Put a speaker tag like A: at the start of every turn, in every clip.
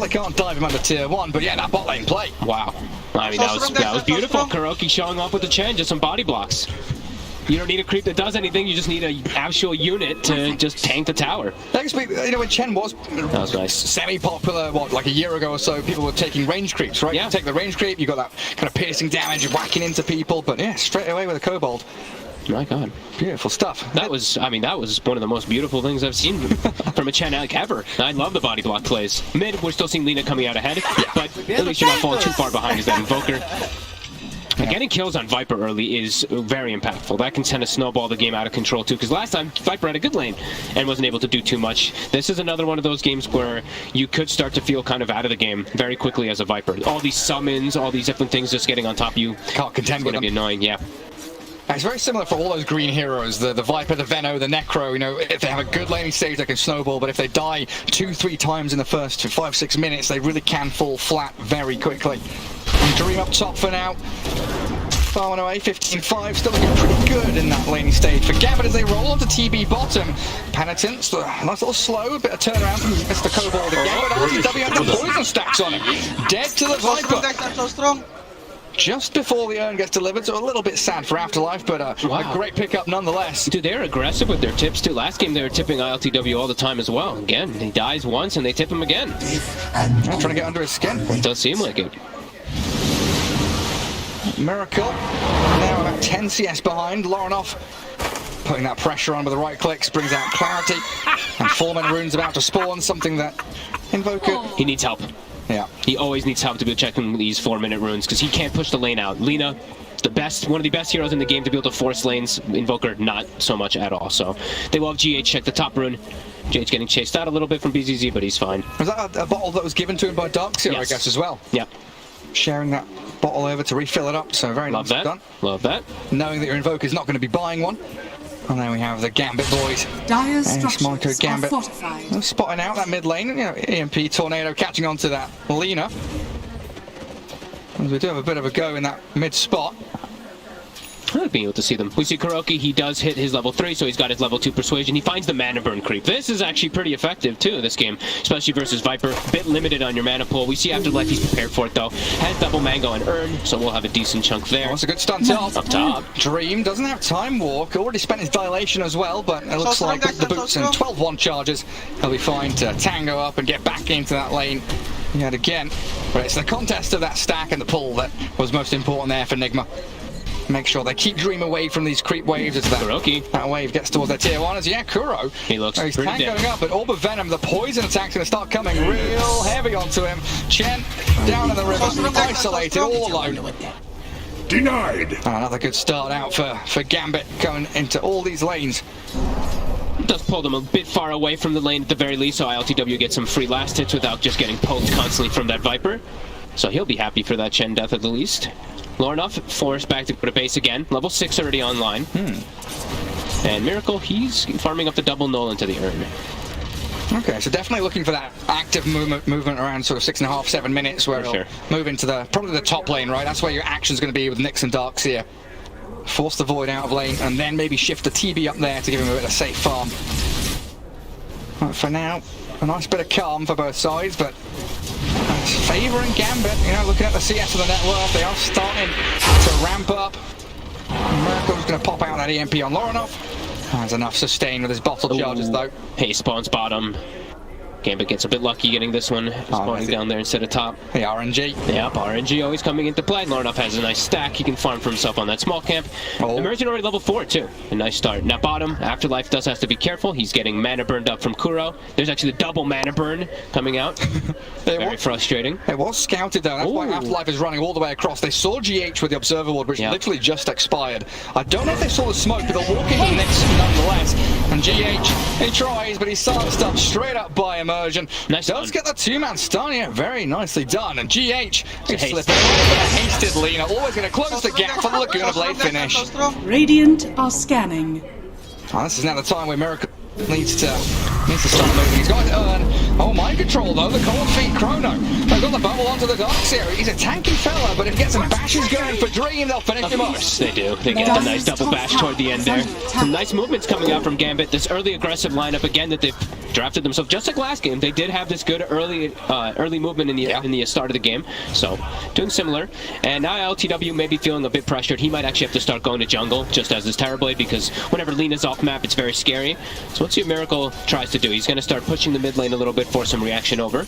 A: they can't dive him under tier 1, but yeah, that bot lane play.
B: Wow. I mean, that was beautiful. Kuroki showing off with the Chen, just some body blocks. You don't need a creep that does anything, you just need an actual unit to just tank the tower.
A: You know, when Chen was
B: nice.
A: semi-popular, what, like a year ago or so, people were taking range creeps, right?
B: Yeah.
A: You take the range creep, you got that kind of piercing damage, whacking into people, but yeah, straight away with a kobold.
B: My God.
A: Beautiful stuff.
B: That was one of the most beautiful things I've seen from a Chen ever. I love the body block plays. Mid, we're still seeing Lina coming out ahead, but at least you're not falling too far behind as that Voker. And getting kills on Viper early is very impactful. That can tend to snowball the game out of control too, because last time Viper had a good lane and wasn't able to do too much. This is another one of those games where you could start to feel kind of out of the game very quickly as a Viper. All these summons, all these different things just getting on top of you.
A: Can't contend with them.
B: It's going to be annoying, yeah.
A: It's very similar for all those green heroes, the Viper, the Veno, the Necro. You know, if they have a good laning stage, they can snowball, but if they die 2-3 times in the first 5-6 minutes, they really can fall flat very quickly. And Dream up top for now. Far one away, 15-5, still looking pretty good in that laning stage for Gambit as they roll onto TB bottom. Penitence, nice little slow, a bit of turnaround from Mr. Kobold again, but RTW had the poison stacks on him. Dead to the Viper. Just before the urn gets delivered, so a little bit sad for Afterlife, but a great pickup nonetheless.
B: Dude, they're aggressive with their tips too. Last game they were tipping ILTW all the time as well. Again, he dies once and they tip him again.
A: Trying to get under his skin.
B: It does seem like it.
A: Miracle, now about 10 CS behind. Loronoff putting that pressure on with the right clicks, brings out clarity. And 4-man runes about to spawn, something that Invoker...
B: He needs help.
A: Yeah.
B: He always needs help to be checking these 4-minute runes, because he can't push the lane out. Lina, one of the best heroes in the game to be able to force lanes. Invoker, not so much at all. So they will have GH check the top rune. GH getting chased out a little bit from BZZ, but he's fine.
A: Was that a bottle that was given to him by Darkseer,
B: yes.
A: I guess, as well?
B: Yeah.
A: Sharing that bottle over to refill it up, so very
B: Love
A: nice
B: that.
A: done.
B: Love that.
A: Knowing that your Invoker's not going to be buying one. And then we have the Gambit boys.
C: Dire structures
A: Gambit.
C: are fortified.
A: Spotting out that mid lane, you know, EMP Tornado catching on to that Lina. As we do have a bit of a go in that mid spot.
B: I like being able to see them. We see Kuroki, he does hit his level 3, so he's got his level 2 persuasion. He finds the mana burn creep. This is actually pretty effective too, this game, especially versus Viper. A bit limited on your mana pool. We see Afterlife, he's prepared for it though. Has double mango and urn, so we'll have a decent chunk there.
A: Oh, that's a good stun top.
B: Up top.
A: Dream doesn't have time walk, already spent his dilation as well, but it looks like with the boots and 12-1 charges, he'll be fine to tango up and get back into that lane yet again. But it's the contest of that stack and the pull that was most important there for Nigma. Make sure they keep Dream away from these creep waves as that wave gets towards their tier 1. As yeah, Kuro.
B: He looks
A: he's
B: pretty dead.
A: going up, but Orb of Venom, the poison attack's going to start coming real heavy onto him. Chen down in the river, isolated, all alone.
D: Denied.
A: And another good start out for Gambit going into all these lanes.
B: Does pull them a bit far away from the lane at the very least, so ILTW gets some free last hits without just getting poked constantly from that Viper. So he'll be happy for that Chen death at the least. Loronoff forced back to go to base again. Level 6 already online. And Miracle, he's farming up the double null into the urn.
A: Okay, so definitely looking for that active movement around sort of 6.5, 7 minutes where he'll move into probably the top lane, right? That's where your action's going to be with Nyx and Darkseer. Force the Void out of lane and then maybe shift the TB up there to give him a bit of safe farm. Right, for now, a nice bit of calm for both sides, but it's favouring Gambit. You know, looking at the CS of the net worth, they are starting to ramp up. Miracle's going to pop out that EMP on Loronoff. Has enough sustain with his bottle charges though.
B: He spawns bottom. Gambit gets a bit lucky getting this one, spawning down there instead of top.
A: The RNG.
B: Yep, RNG always coming into play. Loronoff has a nice stack. He can farm for himself on that small camp. Emergent already level 4 too. A nice start. Now bottom, Afterlife does have to be careful. He's getting mana burned up from Kuro. There's actually the double mana burn coming out. Very frustrating.
A: It was scouted though. That's why Afterlife is running all the way across. They saw GH with the Observer Ward, which literally just expired. I don't know if they saw the smoke, but they're walking the Nyx nonetheless. And GH, he tries, but he's silenced up straight up by Immersion. Does get the 2-man stun, yeah, very nicely done. And GH is slipping a hasted Lina, always going to close the gap for the Laguna Blade finish.
C: Radiant are scanning.
A: Oh, this is now the time where Miracle needs to start moving. He's got to earn Oh, mind control though, the cold feet chrono. They've got the bubble onto the docks here. He's a tanky fella, but if he gets some bashes going for Dream, they'll finish him off.
B: They do. They get the nice double bash toward the end there. Some nice movements coming out from Gambit. This early aggressive lineup again that they've drafted themselves. Just like last game, they did have this good early movement in the start of the game. So doing similar. And now LTW may be feeling a bit pressured. He might actually have to start going to jungle just as this Terrorblade, because whenever Lina's off map, it's very scary. So let's see what Miracle tries to do. He's going to start pushing the mid lane a little bit for some reaction over.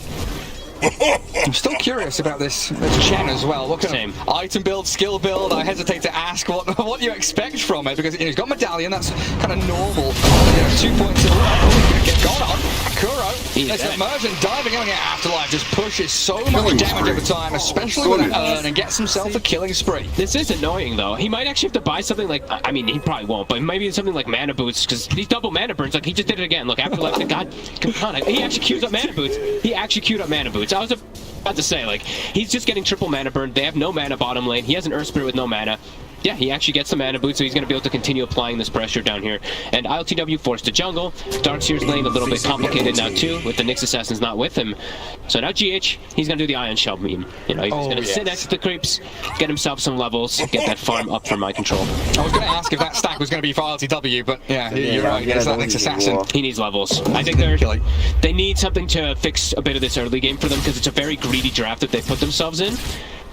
A: I'm still curious about this Chen as well. What kind of item build, skill build? I hesitate to ask what you expect from it, because he's got Medallion, that's kind of normal. 2 points in get gone on. Kuro, there's Immersion diving in. Afterlife just pushes so much damage over time, especially with that Urn, and gets himself a killing spree.
B: This is annoying though. He might actually have to buy something like, I mean, he probably won't, but maybe something like mana boots, because these double mana burns, like he just did it again. Look, Afterlife, God, come on, he actually queued up mana boots. He actually queued up mana boots. I was about to say, like, he's just getting triple mana burn. They have no mana bottom lane. He has an Earth Spirit with no mana. Yeah, he actually gets the mana boot, so he's going to be able to continue applying this pressure down here. And ILTW forced to jungle. Darkseer's lane a little bit complicated now too, with the Nyx Assassins not with him. So now GH, he's going to do the Ion Shell meme. You know, he's going to sit next to the creeps, get himself some levels, get that farm up for my control.
A: I was going to ask if that stack was going to be for ILTW, but yeah, you're right. It's that Nyx Assassin.
B: He needs levels. I think they need something to fix a bit of this early game for them, because it's a very greedy draft that they put themselves in.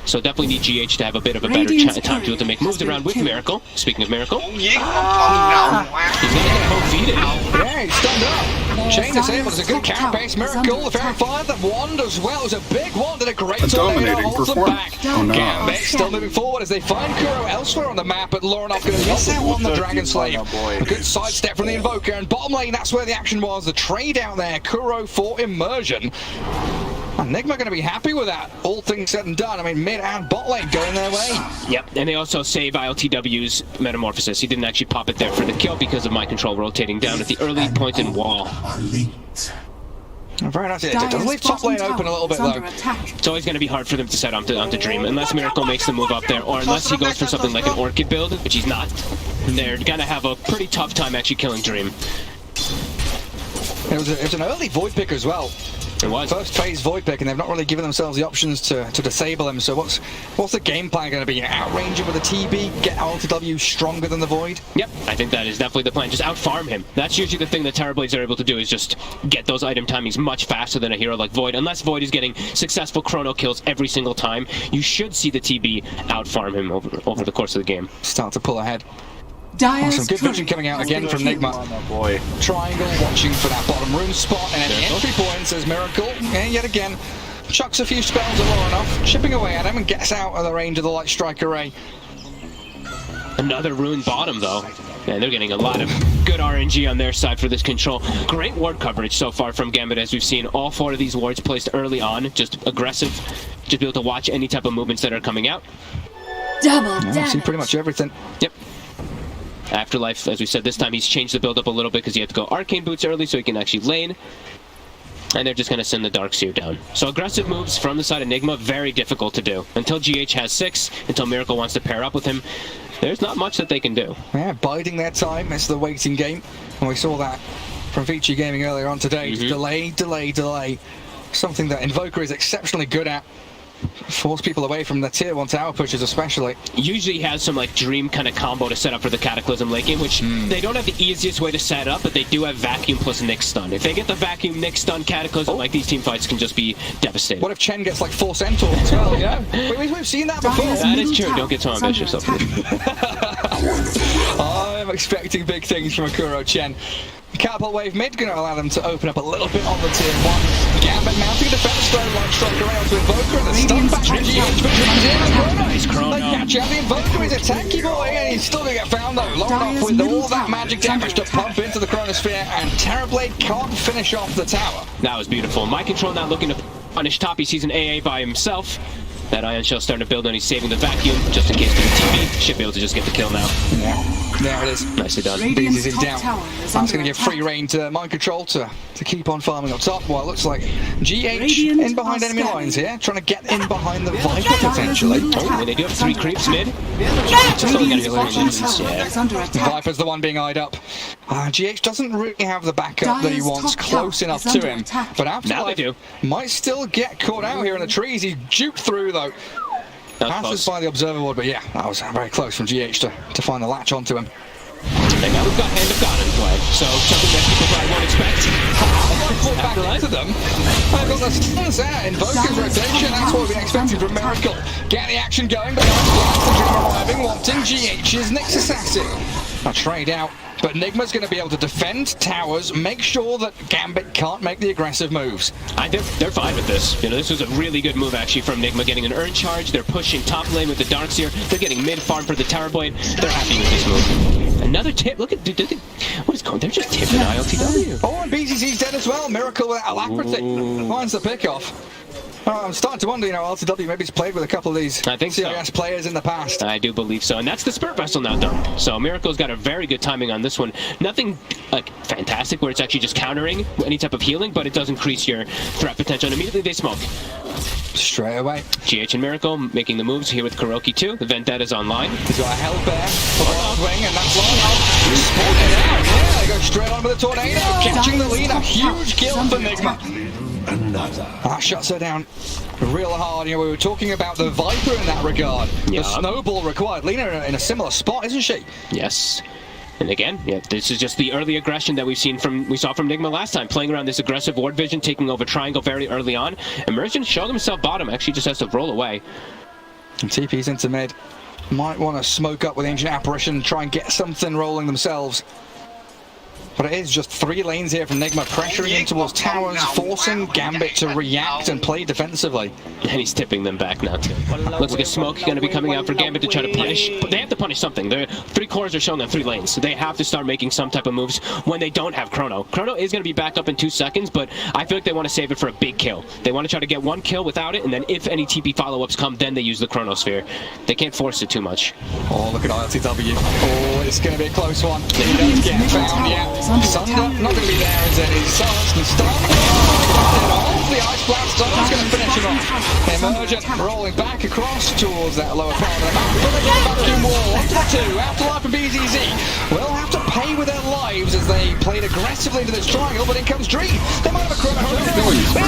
B: So definitely need GH to have a bit of a better time to be able to make moves around with Miracle. Speaking of Miracle, he's going to get home feeded.
A: Yeah, he's stunned up. Chain disabled. It's a good carapace. Miracle, the Fairy Fire, the wand as well. It was a big wand, did a great tornado, holds them back. Gambit still moving forward as they find Kuro elsewhere on the map, but Lorenoff going to miss out on the Dragon Slave. A good sidestep from the Invoker, and bottom lane, that's where the action was. The trade out there, Kuro for Immersion. And Nigma going to be happy with that, all things said and done. I mean, mid and bot lane going their way.
B: Yep, and they also save ILTW's Metamorphosis. He didn't actually pop it there for the kill because of my control rotating down at the early point in wall.
A: Very nice. It does leave top lane open a little bit though.
B: It's always going to be hard for them to set onto Dream, unless Miracle makes the move up there, or unless he goes for something like an Orchid build, which he's not. They're going to have a pretty tough time actually killing Dream.
A: It was an early Void pick as well.
B: It was.
A: First phase Void pick, and they've not really given themselves the options to disable him. So what's the game plan going to be? Outrange him with a TB, get LTW stronger than the Void?
B: Yep, I think that is definitely the plan. Just outfarm him. That's usually the thing that Terrorblades are able to do, is just get those item timings much faster than a hero like Void. Unless Void is getting successful chrono kills every single time, you should see the TB outfarm him over the course of the game.
A: Start to pull ahead. Some good vision coming out again from Nigma. Triangle, watching for that bottom room spot, and at the entry point says Miracle, and yet again, chucks a few spells at Lorenoff, chipping away at him, and gets out of the range of the Light Strike Array.
B: Another ruined bottom, though. And they're getting a lot of good RNG on their side for this control. Great ward coverage so far from Gambit, as we've seen all 4 of these wards placed early on. Just aggressive, just be able to watch any type of movements that are coming out.
C: Double damage.
A: See pretty much everything.
B: Yep. Afterlife, as we said, this time he's changed the build up a little bit because he had to go Arcane Boots early so he can actually lane. And they're just going to send the Darkseer down. So aggressive moves from the side of Nigma, very difficult to do. Until GH has 6, until Miracle wants to pair up with him, there's not much that they can do.
A: Yeah, biding their time, it's the waiting game. And we saw that from Vici Gaming earlier on today. Delay. Something that Invoker is exceptionally good at. Force people away from the tier 1 tower pushes especially.
B: Usually has some like Dream kind of combo to set up for the Cataclysm late game, which they don't have the easiest way to set up, but they do have Vacuum plus Nyx Stun. If they get the Vacuum, Nyx Stun, Cataclysm, like these team fights can just be devastating.
A: What if Chen gets like 4 Centaurs as well, yeah? We've seen that before.
B: That is true, don't get so ambitious.
A: I'm expecting big things from Kuro Chen. Catapult Wave mid going to allow them to open up a little bit on the tier 1. Gambit mounting defense throw, like striker around to Invoker, and the stun back from GH, but Dream's in.
B: Nice chrono.
A: They catch out the Invoker, he's a tanky boy, and he's still going to get found though. Lorenoff with all that magic damage to pump into the Chronosphere, and Terrorblade can't finish off the tower.
B: That was beautiful. My control now looking to punish Top. He sees an AA by himself. That Ion Shell starting to build, and he's saving the Vacuum just in case for the TV. Should be able to just get the kill now.
A: Yeah. There it is.
B: Nicely done.
C: Radiant's
A: BZZ
C: top
A: down.
C: tower is
A: That's
C: under
A: going to give
C: attack.
A: free reign to Mind Control to keep on farming up top. Well, it looks like GH
C: Radiant
A: in behind
C: are
A: enemy
C: scanning.
A: lines here, trying to get in behind the Viper potentially.
B: Oh, and they do have 3 creeps mid.
C: Radiant's
B: Radiant's
C: bottom
B: yeah.
C: tower is under attack.
A: Viper's the one being eyed up. GH doesn't really have the backup that he
C: Dire's
A: wants
C: top
A: close
C: tower
A: enough
C: is
A: to
C: under
A: him.
C: attack.
A: But
B: Now they
A: Afterlife
B: do.
A: might still get caught out here in the trees. He's juked through though.
B: That was
A: Passes
B: close.
A: by the observer ward, but yeah, that was very close from GH to find the latch onto him.
B: And now we've got Hand of God in play, so something that people probably won't expect.
A: Pulled back into them. I've got the stuns out in Voker's rotation. That's what we've been expecting from Miracle. Get the action going, but arriving, wanting GH's next assassin. A trade out, but Nigma's going to be able to defend towers, make sure that Gambit can't make the aggressive moves.
B: I think they're fine with this. You know, this was a really good move actually from Nigma, getting an urn charge. They're pushing top lane with the Darkseer. They're getting mid farm for the Tower Blade. They're happy with this move. Another tip. Look at what is going? They're just tipping ILTW.
A: Oh, and BZZ's dead as well. Miracle with alacrity finds the pick off. I'm starting to wonder, LTW maybe he's played with a couple of these
B: I think so.
A: CIS players in the past.
B: I do believe so, and that's the Spirit Vessel now done. So Miracle's got a very good timing on this one. Nothing like fantastic where it's actually just countering any type of healing, but it does increase your threat potential, and immediately they smoke.
A: Straight away.
B: GH and Miracle making the moves here with Kuroki too. The Vendetta's online.
A: He's got a hell bear for the last wing, and that's long. Spotted out. Yeah, they go straight on with the tornado, catching the lead. A huge kill for Nigma. That shuts her down real hard. We were talking about the Viper in that regard.
B: Yeah.
A: The snowball required. Lena in a similar spot, isn't she?
B: Yes. And again, yeah, this is just the early aggression that we saw from Nigma last time, playing around this aggressive ward vision, taking over triangle very early on. Emergent showed himself bottom, actually just has to roll away.
A: And TP's into mid. Might want to smoke up with Ancient Apparition, try and get something rolling themselves. But it is just 3 lanes here from Nigma, pressuring in towards towers, forcing Gambit to react and play defensively.
B: And he's tipping them back now too. Looks like a smoke going to be coming out for Gambit to try to punish. But they have to punish something. The 3 cores are showing on 3 lanes, so they have to start making some type of moves when they don't have Chrono. Chrono is going to be back up in 2 seconds, but I feel like they want to save it for a big kill. They want to try to get 1 kill without it, and then if any TP follow-ups come, then they use the Chronosphere. They can't force it too much.
A: Oh, look at ILTW. Oh, it's going to be a close one. He does get found, yeah. Sunder, not going to be there as any Suns can start. The Ice Blast, Sunder's going to finish him off. Emergent rolling back across towards that lower part of the map. But again, vacuum wall. Afterlife and BZZ will have to pay with their lives as they played aggressively into this triangle, but in comes Dream. They might have a chrono.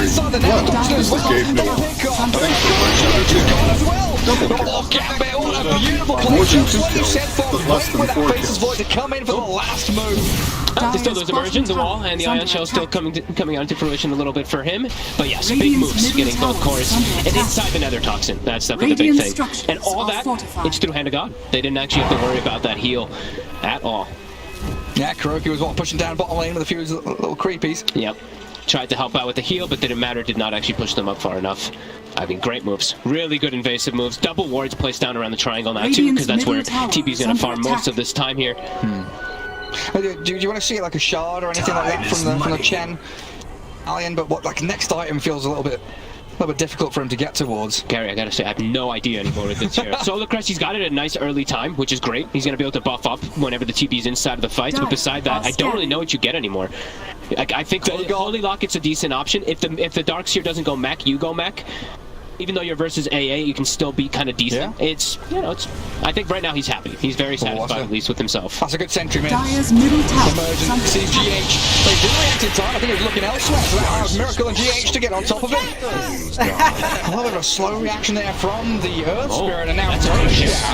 A: Inside the net, Dawson as well. They'll pick off. Gone as well. Oh, Gambit, what a beautiful play. Just what you said for with that Faceless Void to come in for the last move.
B: They still lose Emergent, the wall, and the Ion Shell still coming onto fruition a little bit for him. But yes, big moves, getting both cores and inside the Nether Toxin. That's definitely the big thing. And all that, it's through Hand of God. They didn't actually have to worry about that heal at all.
A: Yeah, Kuroki was pushing down bottom lane with a few little creepies.
B: Yep. Tried to help out with the heal, but didn't matter, did not actually push them up far enough. I mean, great moves. Really good invasive moves. Double wards placed down around the triangle now, too, because that's where TP's going to farm most of this time here.
A: Do you want to see like a shard or anything like that from the Chen Alien? But what next item feels a little bit difficult for him to get towards.
B: Gary, I gotta say, I have no idea anymore with this here. Solar Crest, he's got it at a nice early time, which is great. He's gonna be able to buff up whenever the TP is inside of the fight. But beside that, I don't really know what you get anymore. I think the Holy Locket's a decent option. If the Darkseer doesn't go mech, you go mech. Even though you're versus AA, you can still be kind of decent. Yeah. I think right now he's happy. He's very satisfied, at least with himself.
A: That's a good sentry, man.
C: Dire's middle tower.
A: Emergent, CGH. They did react in time. I think he was looking elsewhere. So that allows Miracle and GH to get on top of him. A little bit of a slow reaction there from the Earth Spirit, and now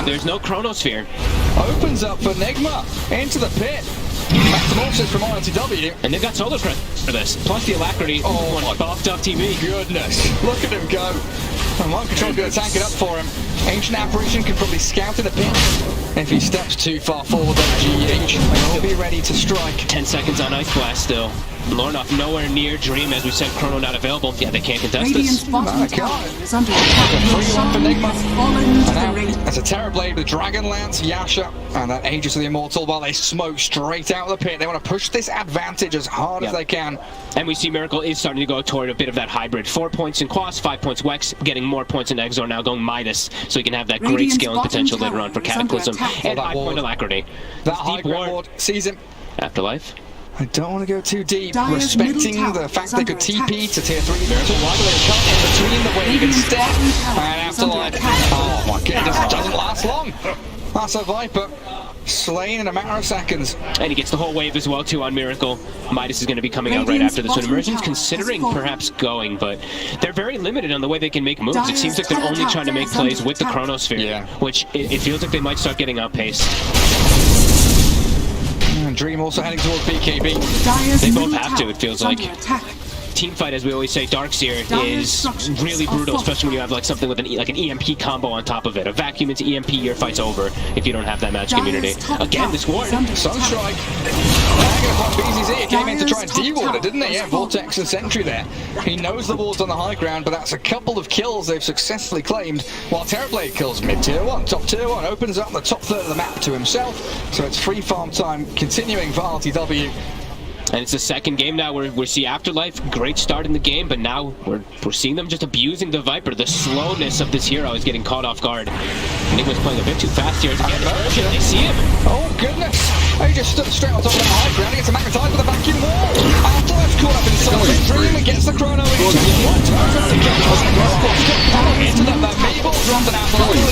B: there's no Chronosphere.
A: Opens up for Nigma into the pit. Back to Morses from ILTW.
B: And they've got Solar Crest for this. Plus the Alacrity.
A: Oh,
B: buffed up TV.
A: Goodness. Look at him go. And Mind Control's going to tank it up for him. Ancient Apparition can probably scout in the pit. If he steps too far forward, then GH will be ready to strike.
B: 10 seconds on Ice Blast still. Lornoff nowhere near Dream, as we said, Chrono not available. Yeah, they can't contest
C: Radiant's
B: this.
C: bottom
A: My
C: tower
A: God.
C: is under attack.
A: The
C: Your
A: 3-1 for Nigma.
C: has fallen to the
A: And
C: Radiant.
A: now it's a Terrorblade with Dragonlance, Yasha, and that Aegis of the Immortal while they smoke straight out of the pit. They want to push this advantage as hard as they can.
B: And we see Miracle is starting to go toward a bit of that hybrid. 4 points in Quas, 5 points Wex, getting more points in Exor, now going Midas, so he can have that great
C: Radiant's
B: scaling
C: bottom
B: potential
C: tower
B: later on for
C: is under
B: Cataclysm.
C: attack.
B: And
A: that
B: high point
A: ward.
B: Alacrity.
A: That
B: This
A: high
B: deep
A: ground
B: ward.
A: ward sees him.
B: Afterlife.
A: I don't want to go too deep,
C: Dire's
A: respecting
C: middle
A: the
C: tower
A: fact
C: is
A: they
C: under
A: could TP
C: attack.
A: to tier 3. Miracle one, they cut in between the wave
C: Radiant's
A: instead.
C: bottom tower
A: And
C: is under
A: Afterlife,
C: attack.
A: oh my goodness, it doesn't last long. That's a Viper, slain in a matter of seconds.
B: And he gets the whole wave as well, too, on Miracle. Midas is going to be coming out right
C: Radiant's
B: after this one.
C: bottom
B: Emergence
C: tower
B: considering
C: has fallen.
B: perhaps going, but they're very limited on the way they can make moves. It
C: Dire's
B: seems like they're
C: top
B: only trying to make
C: tower is
B: plays
C: under
B: with the
C: attack.
B: Chronosphere,
A: Yeah.
B: which it feels like they might start getting outpaced.
A: And Dream also heading towards BKB.
C: Dire's
B: They both
C: middle
B: have to,
C: tower
B: it feels
C: is under
B: like.
C: attack.
B: Team fight, as we always say, Darkseer
C: Dire's
B: is
C: structures
B: really
C: are
B: brutal,
C: full.
B: especially when you have like something with an EMP combo on top of it. A vacuum into EMP, your fight's over if you don't have that match
C: Dire's
B: community.
C: top
B: Again,
C: tower
B: this ward.
C: is under attack.
A: Sunstrike. Hanging upon BZZ. It came in to try and
C: Dire's top
A: de-ward it, didn't
C: tower
A: it? Yeah,
C: is full.
A: Vortex and Sentry there. He knows the ward's on the high ground, but that's a couple of kills they've successfully claimed, while Terrorblade kills mid-tier 1. Top tier 1 opens up the top third of the map to himself, so it's free farm time continuing for RTW.
B: And it's the second game now where we see Afterlife, great start in the game, but now we're seeing them just abusing the Viper. The slowness of this hero is getting caught off guard. Nigma's playing a bit too fast here. Again, they see him.
A: Oh goodness! He just stood straight on top of that high ground. He gets a magnetized with a vacuum wall. Afterlife's caught up inside the Dream and gets the Chrono in. One turn from the game. Into the Mabel dropped an Afterlife.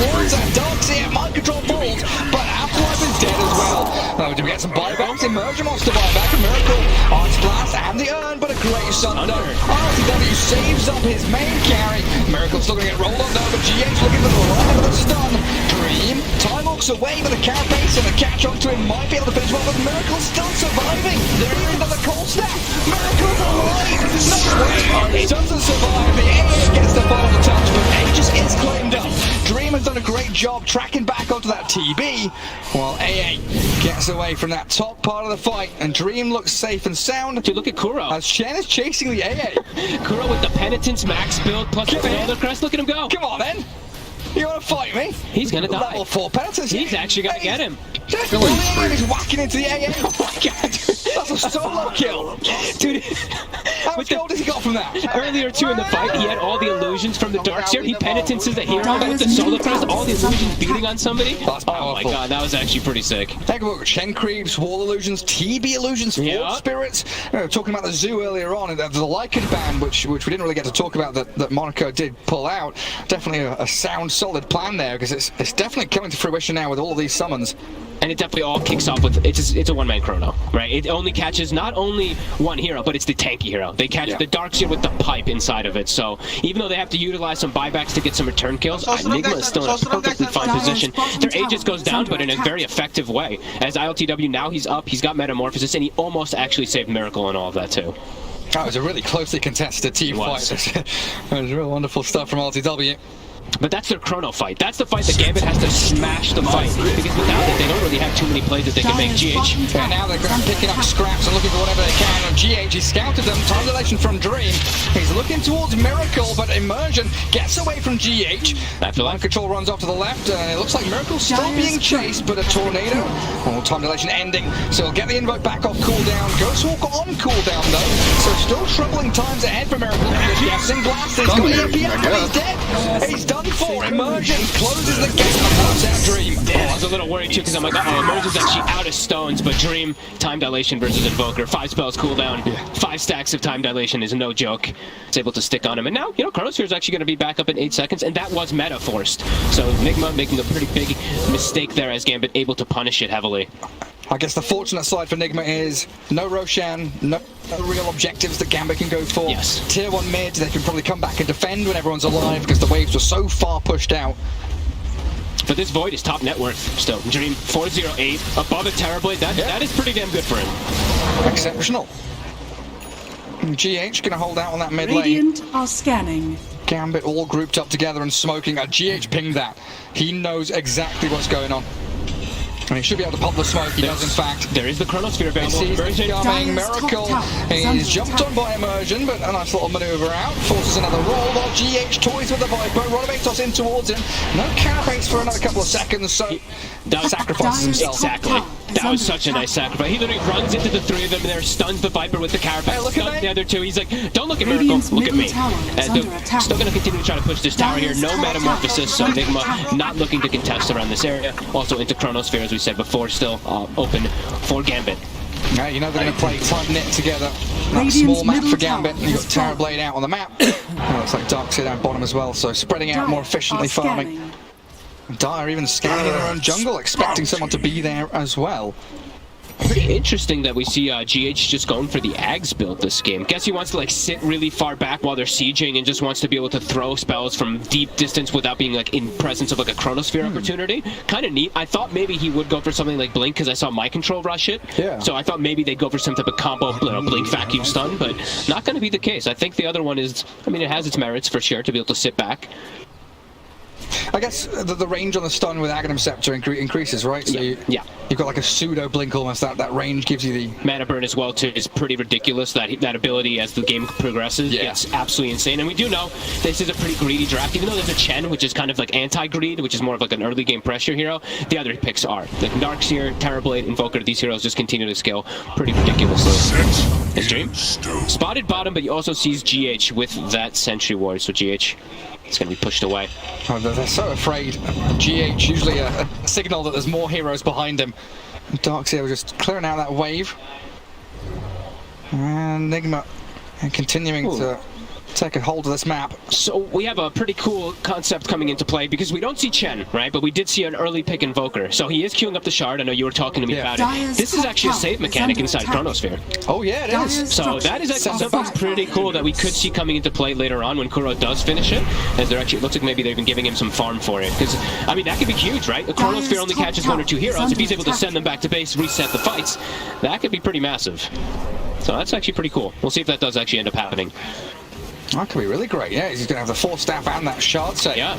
A: Towards that Darkseer mind control falls, but Afterlife is dead as well. Do we get some buybacks? Emergent wants to buy back a Miracle. Arch Blast and the Urn, but a great Sunder. RTW saves up his main carry. Miracle's still going to get rolled on though, but GH looking for the line of the stun. Dream, time walks away with a carapace and a catch on to him. Might be able to finish well, but Miracle's still surviving. There he is on the cold snap. Miracle's alive. No way. He doesn't survive. The AA gets the final touch, but Aegis is claimed up. Dream has done a great job tracking back onto that TB, while AA gets away from that top part of the fight, and Dream looks safe and sound.
B: Dude, look at Kuro.
A: As Shen is chasing the AA.
B: Kuro with the Penitence max build plus the
A: Come in.
B: Elder Crest. Look at him go.
A: Come on then. You want to fight me?
B: He's gonna die.
A: Level 4 penitence.
B: He's actually gonna get him.
A: Just bullying him. He's whacking into the AA. Oh my god. That's a solo kill.
B: Dude,
A: How much gold has he got from that?
B: earlier too in the fight, he had all the illusions from the Darkseer. He penitences a hero, but with the Solar Crest, all the illusions beating on somebody.
A: That's
B: Oh my
A: powerful.
B: god, that was actually pretty sick.
A: Take a look at Shen Creeps, Wall Illusions, TB Illusions, Force
B: Yeah.
A: Spirits. Talking about the zoo earlier on, and the Lycan ban, which we didn't really get to talk about, that Monaco did pull out. Definitely a sound, solid plan there, because it's definitely coming to fruition now with all of these summons.
B: And it definitely all kicks off with, it's a one-man Chrono, right? It only catches not only one hero, but it's the tanky hero. They catch the Darkseer with the pipe inside of it, so even though they have to utilize some buybacks to get some return kills, Nigma is still in a perfectly fine position. Their Aegis goes down, but in a very effective way. As ILTW, now he's up, he's got Metamorphosis, and he almost actually saved Miracle and all of that too.
A: That was a really closely contested team fight. It was real wonderful stuff from RTW.
B: But that's their Chrono fight. That's the fight that Gambit has to smash the fight. Because without it, they don't really have too many plays that they can make. GH.
A: Yeah, now they're picking up scraps and looking for whatever they can. And GH, he scouted them. Time dilation from Dream. He's looking towards Miracle, but Immersion gets away from GH. Mind control runs off to the left, and it looks like Miracle's still being chased, but a tornado. Oh, time dilation ending. So he'll get the invoke back off cooldown. Ghost Walk on cooldown, though. So still troubling times ahead for Miracle. Guessing blast. He's got EMP out, but he's dead. He's done for. Immersion closes the gap and puts out Dream.
B: I was a little worried too because I'm like, oh, Immersion's actually out of stones, but Dream, time dilation versus Invoker, 5 spells cooldown, 5 stacks of time dilation is no joke. It's able to stick on him, and now, Chronosphere is actually going to be back up in 8 seconds, and that was meta forced. So Nigma making a pretty big mistake there as Gambit able to punish it heavily.
A: I guess the fortunate side for Nigma is no Roshan, no real objectives that Gambit can go for.
B: Yes.
A: Tier 1 mid, they can probably come back and defend when everyone's alive because the waves were so far pushed out.
B: But this Void is top net worth still. Dream 408 above a Terrorblade. That is pretty damn good for him.
A: Exceptional. GH gonna hold out on that mid lane.
C: Radiant are scanning.
A: Gambit all grouped up together and smoking. GH pinged that. He knows exactly what's going on. And he should be able to pop the smoke. He does, in fact.
B: There is the Chronosphere available.
A: Sees the
B: Immersion.
A: coming.
C: Dyer's top
A: Miracle
C: tower is
A: is
C: under
A: jumped
C: attack.
A: on by Immersion, but a nice little maneuver out. Forces another roll while GH toys with the Viper. Rodobatos in towards him. No carapace for another couple of seconds, so sacrifices himself.
B: Exactly. That was such a nice sacrifice. He literally runs into the three of them there, stuns the Viper with the carapace,
A: Hey, look at
B: stuns
A: me.
B: the other two. He's like, don't look at Miracle,
C: Radiant's
B: look at me.
C: middle tower is
B: And
C: under attack.
B: still going to continue to try to push this tower here.
C: Dyer's
B: No
C: top
B: Metamorphosis, so
C: tower is under
B: Nigma
C: attack.
B: not looking to contest around this area. Also into Chronosphere, as we said before, still open for Gambit.
A: Yeah, you know they're going to play tight knit together. That
C: Radiant's
A: small map
C: middle
A: for Gambit.
C: tower
A: And you've got
C: is down.
A: Terrorblade out on the map. Oh, looks like Dark's here down bottom as well, so spreading out more efficiently, farming. Dire even scanning their own jungle, expecting someone to be there as well.
B: Pretty interesting that we see GH just going for the Ags build this game. Guess he wants to like sit really far back while they're sieging and just wants to be able to throw spells from deep distance without being like in presence of like a Chronosphere opportunity. Kind of neat. I thought maybe he would go for something like Blink because I saw My Control rush it.
A: Yeah.
B: So I thought maybe they'd go for some type of combo, Blink vacuum stun, but not going to be the case. I think the other one is, I mean, it has its merits for sure to be able to sit back.
A: I guess the range on the stun with Aghanim Scepter increases, right? So
B: Yeah.
A: you've got like a pseudo blink almost. That range gives you the
B: Mana burn as well too is pretty ridiculous. That ability as the game progresses gets absolutely insane. And we do know this is a pretty greedy draft. Even though there's a Chen, which is kind of like anti-greed, which is more of like an early game pressure hero, the other picks are. Like Darkseer, Terrorblade, Invoker, these heroes just continue to scale pretty ridiculously. His dream? Spotted bottom, but he also sees GH with that Sentry Ward, so GH is going to be pushed away.
A: Oh, they're so afraid. GH, usually a signal that there's more heroes behind him. Darkseer just clearing out that wave. And Nigma continuing to take a hold of this map.
B: So we have a pretty cool concept coming into play because we don't see Chen, right? But we did see an early pick Invoker. So he is queuing up the shard. I know you were talking to me about it.
C: Dyer's
B: This is
C: top
B: actually a
C: tower
B: save
C: is
B: mechanic
C: under
B: inside
C: attack.
B: Chronosphere.
A: Oh yeah, it is.
C: Dyer's
B: So that is actually something pretty cool that we could see coming into play later on when Kuro does finish it. As they're actually, it looks like maybe they're even giving him some farm for it. Because, I mean, that could be huge, right? The Chronosphere only
C: top
B: catches one or two
C: tower is
B: heroes. If he's
C: under
B: able to
C: attack.
B: send them back to base, reset the fights, that could be pretty massive. So that's actually pretty cool. We'll see if that does actually end up happening.
A: That could be really great. Yeah, he's going to have the 4 staff and that shard set.
B: Yeah.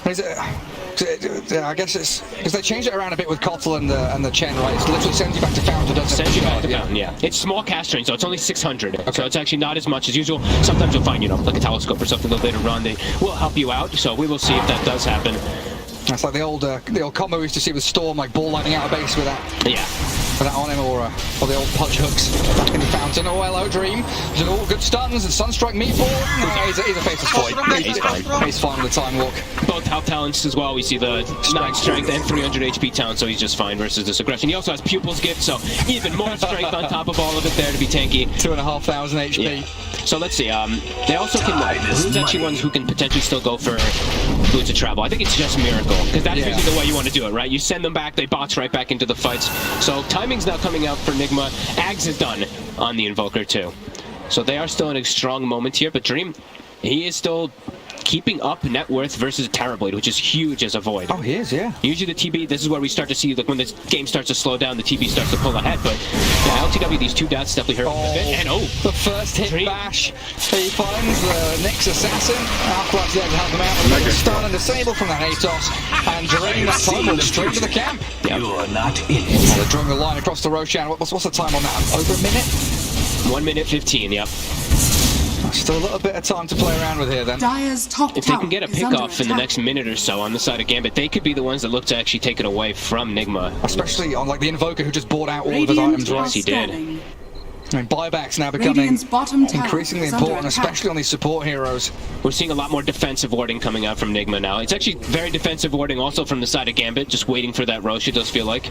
A: I guess it's because they changed it around a bit with Kotl and the Chen, right? It literally sends you back to Fountain, doesn't
B: Send you back to
A: Yeah.
B: Fountain, yeah. It's small cast range, so it's only 600. So it's actually not as much as usual. Sometimes you'll find, you know, like a telescope or something that later on they will help you out. So we will see if that does happen.
A: That's like the old combo we used to see with Storm, like ball lining out a base with that.
B: Yeah.
A: With that on him, or the old punch hooks back in the Fountain. Oh, hello, Dream. He's all good stuns and Sunstrike Meatball. No, he's a faceless void.
B: He's fine.
A: He's fine with the time walk.
B: Both health talents as well. We see the 9 strength and 300 HP talent, so he's just fine versus this aggression. He also has Pupil's Gift, so even more strength on top of all of it there to be tanky.
A: 2,500 HP.
B: Yeah. So let's see. They also can. Who's actually ones who can potentially still go for Boots of Travel? I think it's just Miracle, because that's usually the way you want to do it, right? You send them back, they box right back into the fights. So timing's now coming out for Nigma. Ags is done on the Invoker too. So they are still in a strong moment here, but Dream, he is still keeping up net worth versus Terrorblade, which is huge as a void.
A: Oh, he is, yeah.
B: Usually the TB, this is where we start to see, like when the game starts to slow down, the TB starts to pull ahead, but yeah, LTW, these 2 deaths definitely hurt a bit, and
A: the first hit
B: Dream.
A: bash. He finds the Nyx Assassin. Alcross there to help him out. Mega stun and disable from that Atos, and Dream that time will straight to the camp.
B: Yep.
D: You are not in it.
A: They're drawing the line across the Roshan. What's the time on that? Over a minute?
B: 1 minute 15, yep.
A: Still a little bit of time to play around with here then.
C: Dyer's top
B: If they
C: tower
B: can get a
C: is
B: pick
C: under
B: off in the
C: attack.
B: next minute or so on the side of Gambit, they could be the ones that look to actually take it away from Nigma.
A: Especially on like the Invoker who just bought out all of his
C: Radiant
A: items,
C: are
A: right?
B: he did.
C: scanning.
A: I mean, buybacks now becoming
C: Radiant's bottom tower
A: increasingly
C: is under
A: important,
C: attack.
A: especially on these support heroes.
B: We're seeing a lot more defensive warding coming out from Nigma now. It's actually very defensive warding also from the side of Gambit, just waiting for that Rosh, it does feel like.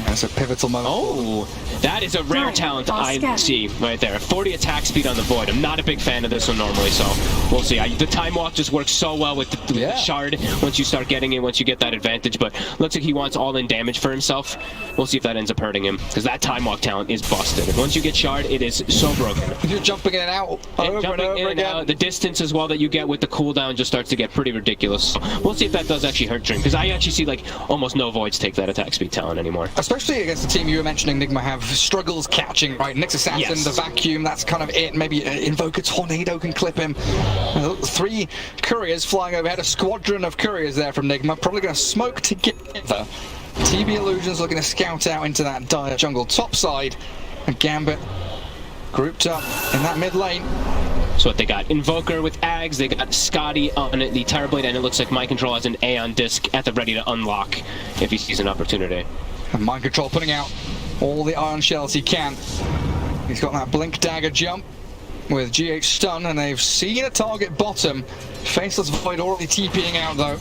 A: That's a pivotal moment.
B: Oh, that is a rare
C: Right,
B: talent
C: I'll
B: I
C: scan.
B: see right there. 40 attack speed on the Void. I'm not a big fan of this one normally, so we'll see. The Time Walk just works so well with the Shard once you start getting it, once you get that advantage, but looks like he wants all-in damage for himself. We'll see if that ends up hurting him, because that Time Walk talent is busted. Once you get Shard, it is so broken.
A: You're jumping in and out over and
B: Jumping
A: over
B: in and
A: again.
B: out, the distance as well that you get with the cooldown just starts to get pretty ridiculous. We'll see if that does actually hurt Dream, because I actually see like almost no Voids take that attack speed talent anymore.
A: Especially mostly against the team you were mentioning, Nigma, have struggles catching, right? Nyx Assassin,
B: Yes.
A: the vacuum, that's kind of it. Maybe Invoker Tornado can clip him. 3 couriers flying overhead, a squadron of couriers there from Nigma, probably going to smoke together. TB Illusions looking to scout out into that dire jungle top side, and Gambit grouped up in that mid lane.
B: So what they got? Invoker with Ags, they got Scotty on the Terrorblade, and it looks like Mind Control has an Aeon disc at the ready to unlock if he sees an opportunity.
A: And Mind Control putting out all the iron shells he can. He's got that Blink Dagger jump with GH stun, and they've seen a target bottom. Faceless Void already TPing out though.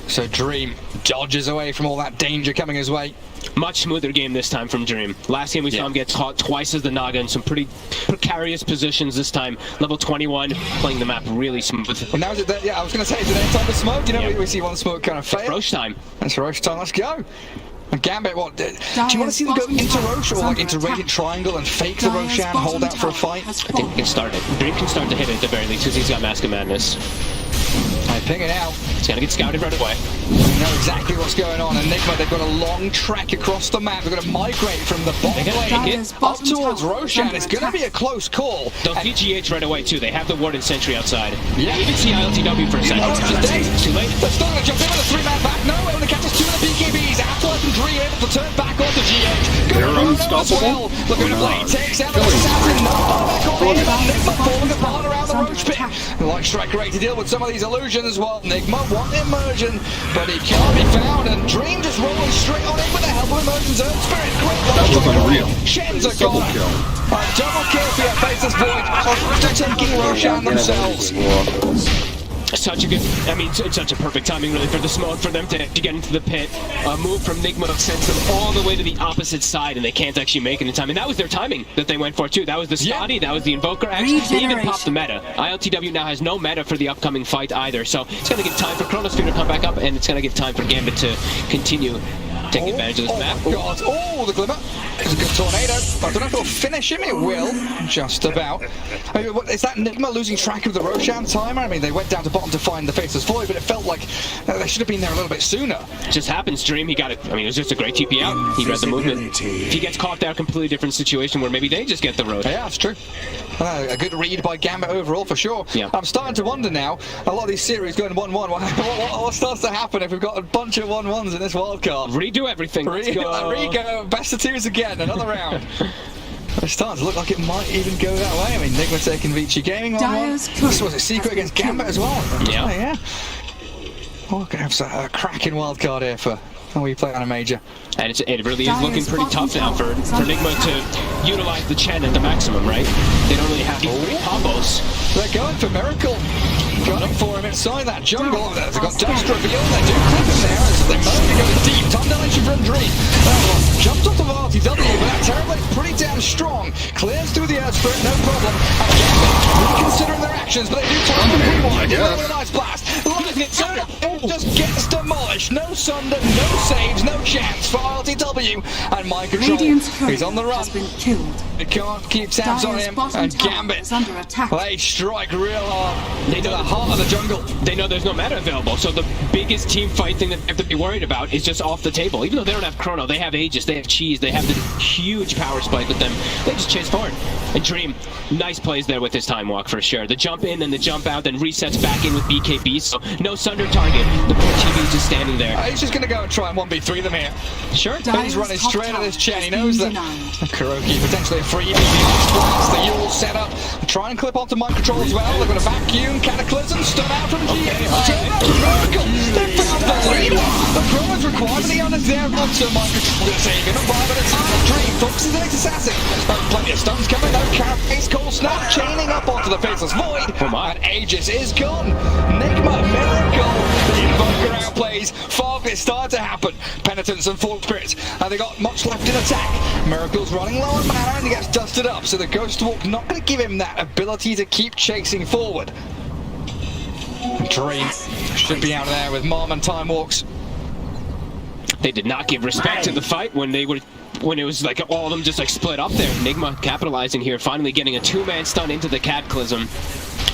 A: So Dream dodges away from all that danger coming his way.
B: Much smoother game this time from Dream. Last game we saw him get caught twice as the Naga in some pretty precarious positions this time. Level 21, playing the map really smooth.
A: And now is it there? Yeah, I was going to say, is it any time to smoke? You know,
B: Yeah.
A: we see one smoke kind of fail.
B: Roche time.
A: That's Roche time, let's go. And Gambit, what? Do you want to see them go into Roche or like into Radiant Triangle and fake the Roshan, hold out for a fight?
B: I think he can start it. Dream can start to hit it at the very least because he's got Mask of Madness.
A: I ping it out.
B: He's gonna get scouted right away.
A: We know exactly what's going on. And Nigma, they've got a long trek across the map. They're going to migrate from the bottom lane up towards Roshan. It's going to be a close call.
B: They'll see GH right away too. They have the Warden Sentry outside.
A: Yeah.
B: You can see ILTW for a second.
A: Oh, it's dead.
B: Too late.
A: They're still going to jump in with a 3-man back. No, only catches 2 of the BKBs. Afterlife and Dree able to turn back onto GH.
D: They're
A: As
D: unstoppable.
A: well. Looking at Blade, takes out the assassin. No back on the Nigma falling apart around the Roach pit. Like Strike Rate to deal with some of these illusions. Well, Nigma want immersion, but he can't be found. And Dream just rolling straight on in with the help of Immersion's Earth Spirit. Great
D: That was unreal.
A: Shen's a
D: Double
A: gone.
D: kill.
A: Double kill for your Faceless Void. After taking Roshan themselves.
B: Such a good, I mean, it's such a perfect timing really for the smoke, for them to get into the pit. A move from Nigma sends them all the way to the opposite side, and they can't actually make it in time. And that was their timing that they went for too. That was the Scotty, that was the Invoker X. They even popped the meta. ILTW now has no meta for the upcoming fight either, so it's going to give time for Chronosphere to come back up, and it's going to give time for Gambit to continue taking advantage of this map.
A: God. Oh, the Glimmer. It's a good tornado. I don't know if it'll finish him. It will. Just about. I mean, is that Nigma losing track of the Roshan timer? I mean, they went down to bottom to find the Faceless Void, but it felt like they should have been there a little bit sooner.
B: Just happens, Dream. He got it. I mean, it was just a great TP out. He read the movement. If he gets caught there, a completely different situation where maybe they just get the road.
A: Yeah, that's true. A good read by Gambit overall, for sure.
B: Yeah.
A: I'm starting to wonder now, a lot of these series going 1-1. What starts to happen if we've got a bunch of 1-1s in this wildcard?
B: Redo everything. Let's go.
A: Rigo, best of 2s again, another round. It's starting to look like it might even go that way. I mean, Nigma taking Vici Gaming 1-1. This was a secret against Gambit as well.
B: Yeah.
A: Oh, we're going to have a cracking wildcard here for how we play on a major.
B: And it really is looking pretty tough now for Nigma to utilize the Chen at the maximum, right? They don't really have these great combos.
A: They're going for Miracle. Gunning for him inside that jungle. They've got Dust Reveal. They do clip him there as they move to go deep. Time dilation from Dream. Jumped off of RTW, but that Terrorblade's pretty damn strong. Clears through the Earth Spirit, no problem. And Gambit reconsidering their actions, but they do time to rewind. Give it a nice blast. It just gets demolished. No Sunder, no saves, no chance for RTW. And Mind Control, he's on the run. They can't keep tabs on him. And Gambit, they strike real hard. They know the heart of the jungle.
B: They know there's no mana available, so the biggest team fight thing that they have to be worried about is just off the table. Even though they don't have Chrono, they have Aegis, they have Cheese, they have the huge power spike with them. They just chase forward. And Dream, nice plays there with his time walk for sure. The jump in and the jump out, then resets back in with BKB, so no Sunder target. The poor TV is just standing there.
A: He's just going to go and try and 1v3 them here.
B: Sure.
A: He's running straight at this Chen. He knows that Kuroki potentially a free blast. The Yule set up. Try and clip onto Mind Control as well. They've got a vacuum, Cataclysm, stun out from GA. Miracle! They found the lead! The Chrono's required, but the honors there onto Mind Control. Gonna save him. 5 minutes out of Dream. Focuses the next assassin. Plenty of stuns coming though. Carapace, Cold Snap, chaining up onto the Faceless Void. And Aegis is gone. Nigma, Miracle. The Invoker outplays. Fog is starting to happen. Penitence and Force Spirits. And they got much left in attack. Miracle's running low on mana and he gets dusted up. So the Ghost Walk not going to give him that ability to keep chasing forward. Dream should be out there with Mom and Time Walks.
B: They did not give respect to the fight when it was like all of them just like split up there. Nigma capitalizing here, finally getting a 2-man stun into the Cataclysm.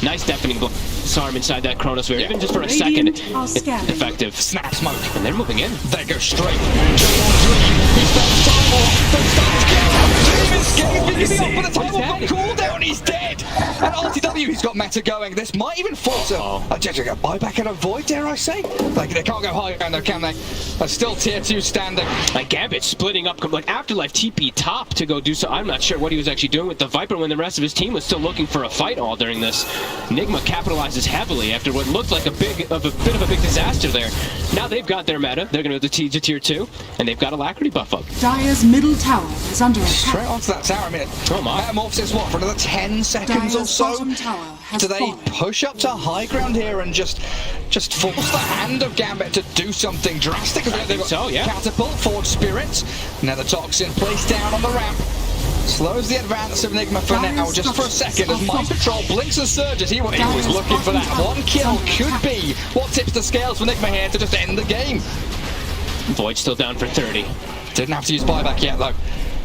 B: Nice deafening disarm inside that Chronosphere, even just for a second. It's effective.
A: Snap smoke.
B: And they're moving in.
A: They go straight. Dream on Dream. He spends time off, but starts Dream escape, BKB off, but the time will go cooldown, he's dead! And RTW, he's got meta going. This might even force a buyback and a void, dare I say? Like, they can't go high ground though, can they? There's still tier 2 standing.
B: Like Gambit splitting up, like Afterlife TP top to go do so. I'm not sure what he was actually doing with the Viper when the rest of his team was still looking for a fight all during this. Nigma capitalizes heavily after what looked like a bit of a big disaster there. Now they've got their meta. They're going to go to tier 2, and they've got Alacrity buff up.
C: Dire's middle tower is under attack.
A: Straight onto that tower. I mean,
B: oh my.
A: Metamorphosis, what, for another 10 seconds or so? Do they push up to high ground here and just force the hand of Gambit to do something drastic? They've got Catapult, Forge Spirit, Nether Toxin placed down on the ramp. Slows the advance of Nigma for now, just for a second, as Mind Control blinks and surges. He was looking for that. One kill could be what tips the scales for Nigma here to just end the game.
B: Void still down for 30.
A: Didn't have to use buyback yet, though.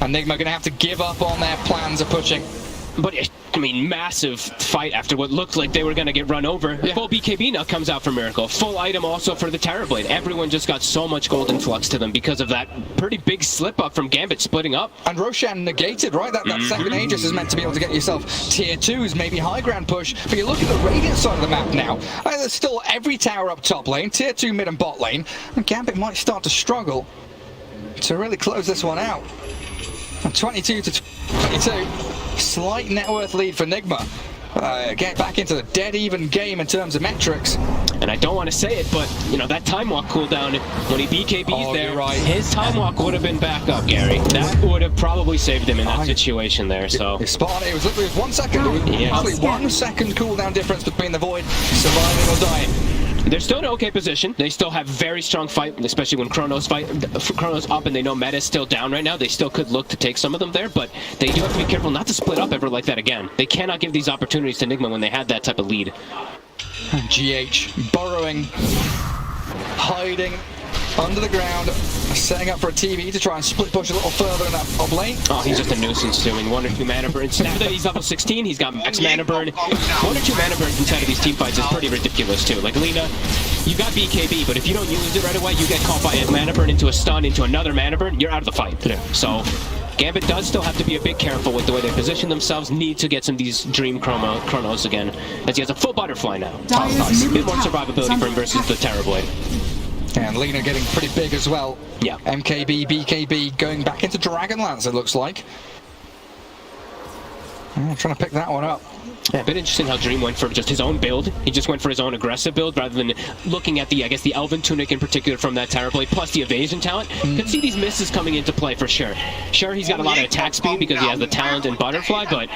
A: And Nigma going to have to give up on their plans of pushing.
B: But, I mean, massive fight after what looked like they were going to get run over.
A: Yeah.
B: Full BKB now comes out for Miracle. Full item also for the Terrorblade. Everyone just got so much gold influx to them because of that pretty big slip-up from Gambit splitting up.
A: And Roshan negated, right? That second Aegis is meant to be able to get yourself tier 2s, maybe high ground push. But you look at the Radiant side of the map now. There's still every tower up top lane, tier 2 mid and bot lane. And Gambit might start to struggle to really close this one out. And 22 to 22. Slight net worth lead for Nigma. Get back into the dead even game in terms of metrics.
B: And I don't want to say it, but you know that time walk cooldown when he BKB's there,
A: right.
B: His time walk would have been back up, Gary. That would have probably saved him in that situation there. So
A: it's spot on. It was literally 1 second. It was actually 1 second cooldown difference between the Void surviving or dying.
B: They're still in an okay position. They still have very strong fight, especially when Chrono's up and they know meta's still down right now. They still could look to take some of them there, but they do have to be careful not to split up ever like that again. They cannot give these opportunities to Nigma when they had that type of lead.
A: GH burrowing, hiding under the ground, setting up for a TV to try and split push a little further in that top lane.
B: Oh, he's just a nuisance doing 1 or 2 mana burns. Now that he's level 16, he's got max mana burn. 1 or 2 mana burns inside of these team fights is pretty ridiculous too. Like Lina, you got BKB, but if you don't use it right away, you get caught by a mana burn into a stun, into another mana burn, you're out of the fight. Yeah. So Gambit does still have to be a bit careful with the way they position themselves, need to get some of these Dream Chronos again, as he has a full butterfly now. Nice. A bit more survivability for him versus the Terrorblade.
A: And Lina getting pretty big as well.
B: Yeah.
A: MKB, BKB going back into Dragonlance, it looks like. I'm trying to pick that one up.
B: Yeah, a bit interesting how Dream went for just his own build. He just went for his own aggressive build rather than looking at the, I guess, the Elven Tunic in particular from that Terrorblade, plus the evasion talent. Could see these misses coming into play for sure. Sure, he's got a lot of attack speed because he has the talent and butterfly, but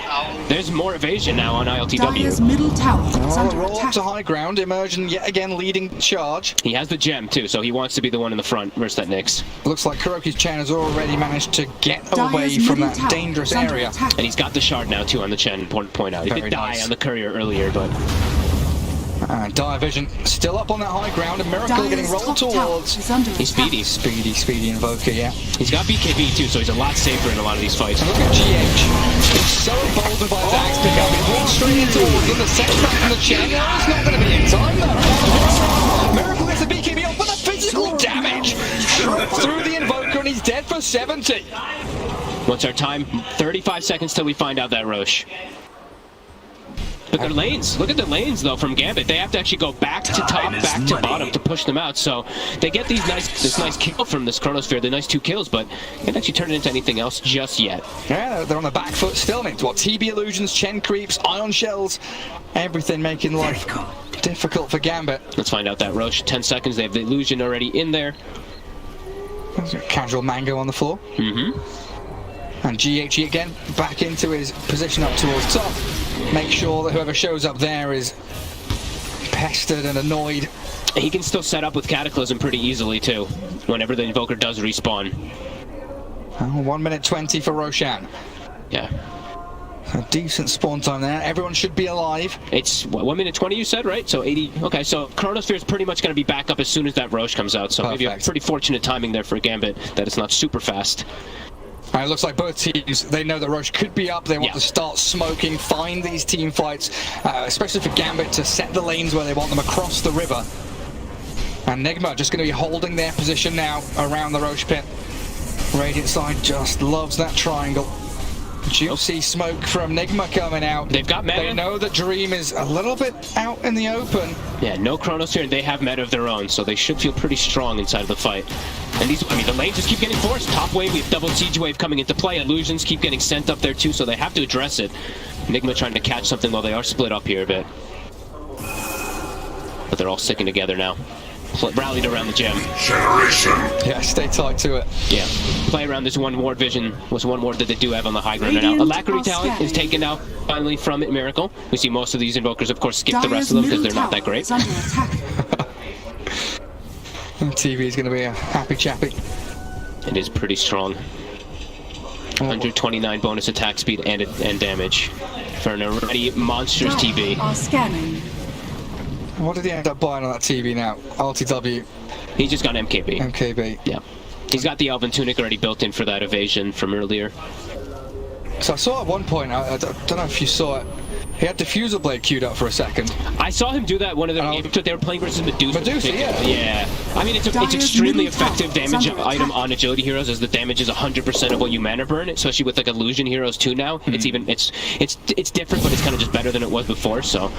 B: there's more evasion now on ILTW.
C: Dire's middle tower is under
A: Roll up
C: attack.
A: to high ground, Immersion yet again leading charge.
B: He has the gem too, so he wants to be the one in the front versus that Nyx.
A: Looks like Kuroki's Chen has already managed to get
C: Dire's
A: away from
C: middle
A: that
C: tower
A: dangerous
C: is under
A: area.
C: attack.
B: And he's got the shard now too on the Chen, point out. He
A: Very
B: did die
A: nice.
B: on the courier earlier, but
A: Dire Vision still up on that high ground, and Miracle
C: Dire's
A: getting rolled
C: top tower
A: towards.
C: is under
B: he's
C: attack.
B: speedy.
A: Speedy and Voker, yeah.
B: He's got BKB too, so he's a lot safer in a lot of these fights.
A: And look at GH. He's so emboldened by his axe pickup. He walks straight in towards him. The second back from the Chen. Oh, he's not going to be in time though. Miracle gets the BKB off, but the physical damage through the Invoker, and he's dead for 70.
B: What's our time? 35 seconds till we find out that Roche. But their lanes, look at the lanes though from Gambit. They have to actually go back to top, back to bottom to push them out. So they get this nice kill from this Chronosphere, the nice 2 kills, but can't actually turn it into anything else just yet.
A: Yeah, they're on the back foot still. I mean, what, TB illusions, Chen creeps, ion shells, everything making life difficult for Gambit.
B: Let's find out that Roche. 10 seconds. They have the illusion already in there.
A: Casual Mango on the floor. And GHE again back into his position up towards top. Make sure that whoever shows up there is pestered and annoyed.
B: He can still set up with Cataclysm pretty easily too, whenever the Invoker does respawn.
A: 1 minute 20 for Roshan.
B: Yeah.
A: A decent spawn time there. Everyone should be alive.
B: It's what, 1 minute 20 you said, right? So 80. Okay, so Chronosphere is pretty much going to be back up as soon as that Roche comes out. So maybe a pretty fortunate timing there for Gambit that it's not super fast.
A: And it looks like both teams, they know that Roche could be up. They want to start smoking, find these team fights, especially for Gambit to set the lanes where they want them across the river. And Nigma just going to be holding their position now around the Roche pit. Radiant side just loves that triangle. Juicy smoke from Nigma coming out.
B: They've got meta.
A: They know that Dream is a little bit out in the open.
B: Yeah, no Chronos here, and they have meta of their own, so they should feel pretty strong inside of the fight. And these, I mean, the lanes just keep getting forced. Top wave, we have double siege wave coming into play. Illusions keep getting sent up there too, so they have to address it. Nigma trying to catch something while they are split up here a bit. But they're all sticking together now. Rallied around the gem.
D: Generation.
A: Yeah, stay tight to it.
B: Yeah, play around this one ward vision was one ward that they do have on the high ground right now. Alacrity talent is taken out finally from it, Miracle. We see most of these invokers, of course, skip the rest of them because they're not that great.
A: TV is going to be a happy chappy.
B: It is pretty strong. 129 bonus attack speed and damage for an already monstrous TV.
C: Are scanning.
A: What did he end up buying on that TV now? RTW.
B: He just got MKB.
A: MKB.
B: Yeah. He's got the Elven Tunic already built in for that evasion from earlier.
A: So I saw at one point, I don't know if you saw it, he had Diffusal Blade queued up for a second.
B: I saw him do that one of their games, but they were playing versus Medusa.
A: Medusa, yeah.
B: Yeah. I mean, it's extremely effective damage item on agility heroes, as the damage is 100% of what you mana burn, especially with like illusion heroes too now. It's even it's different, but it's kind of just better than it was before. So,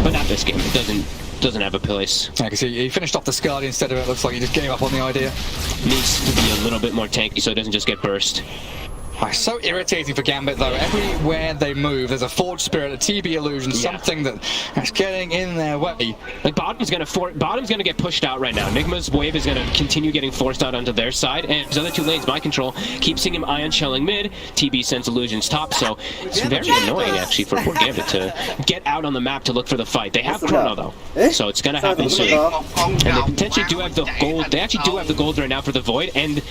B: but not this game. It doesn't have a place.
A: Yeah, because he finished off the Scardy instead of it. Looks like he just gave up on the idea.
B: Needs to be a little bit more tanky so it doesn't just get burst.
A: It's so irritating for Gambit though. Everywhere they move, there's a Forge Spirit, a TB Illusion, something that's getting in their way.
B: Like bottom's gonna get pushed out right now. Nigma's wave is gonna continue getting forced out onto their side, and his other two lanes, Mind Control, keep seeing him ion shelling mid. TB sends Illusions top, so it's very annoying actually for poor Gambit to get out on the map to look for the fight. They have Chrono though, so it's gonna happen soon. And they potentially do have the gold. They actually do have the gold right now for the Void, and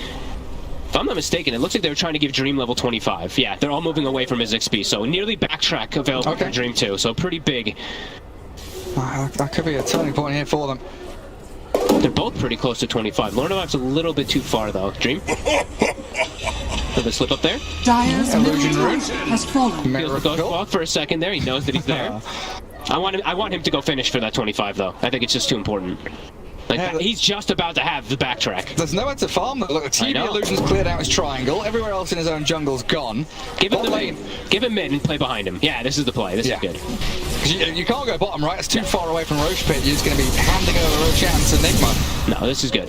B: if I'm not mistaken, it looks like they were trying to give Dream level 25. Yeah, they're all moving away from his XP, so nearly backtrack available for Dream 2, so pretty big.
A: That could be a turning point here for them.
B: They're both pretty close to 25. Lornav's a little bit too far, though. Dream? Did they slip up there?
C: Dire's middle tower has fallen.
B: Feels the ghost walk for a second there. He knows that he's there. I want him to go finish for that 25, though. I think it's just too important. Like, he's just about to have the backtrack.
A: There's nowhere to farm though. Look, the TB Illusion's cleared out his triangle. Everywhere else in his own jungle's gone.
B: Give him the lane. Give him mid and play behind him. Yeah, this is the play. This is good.
A: You can't go bottom, right? It's too far away from Roche Pit. You're just going to be handing over a chance to Nigma.
B: No, this is good.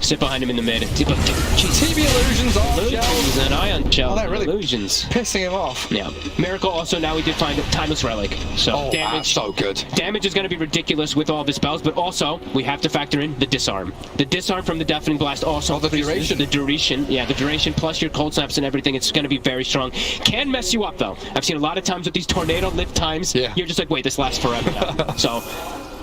B: Sit behind him in the mid.
A: TB Illusions on shells.
B: And Ion Shell.
A: They're really
B: Illusions.
A: Pissing him off.
B: Yeah. Miracle also now we did find a Timeless Relic. So damage.
A: So good.
B: Damage is going to be ridiculous with all the spells, but also we have to factor in the disarm. The disarm from the Deafening Blast also.
A: The duration.
B: The duration. Yeah, the duration plus your cold snaps and everything. It's going to be very strong. Can mess you up though. I've seen a lot of times with these tornado lift times. Yeah. You're just like, wait, this lasts forever now. So.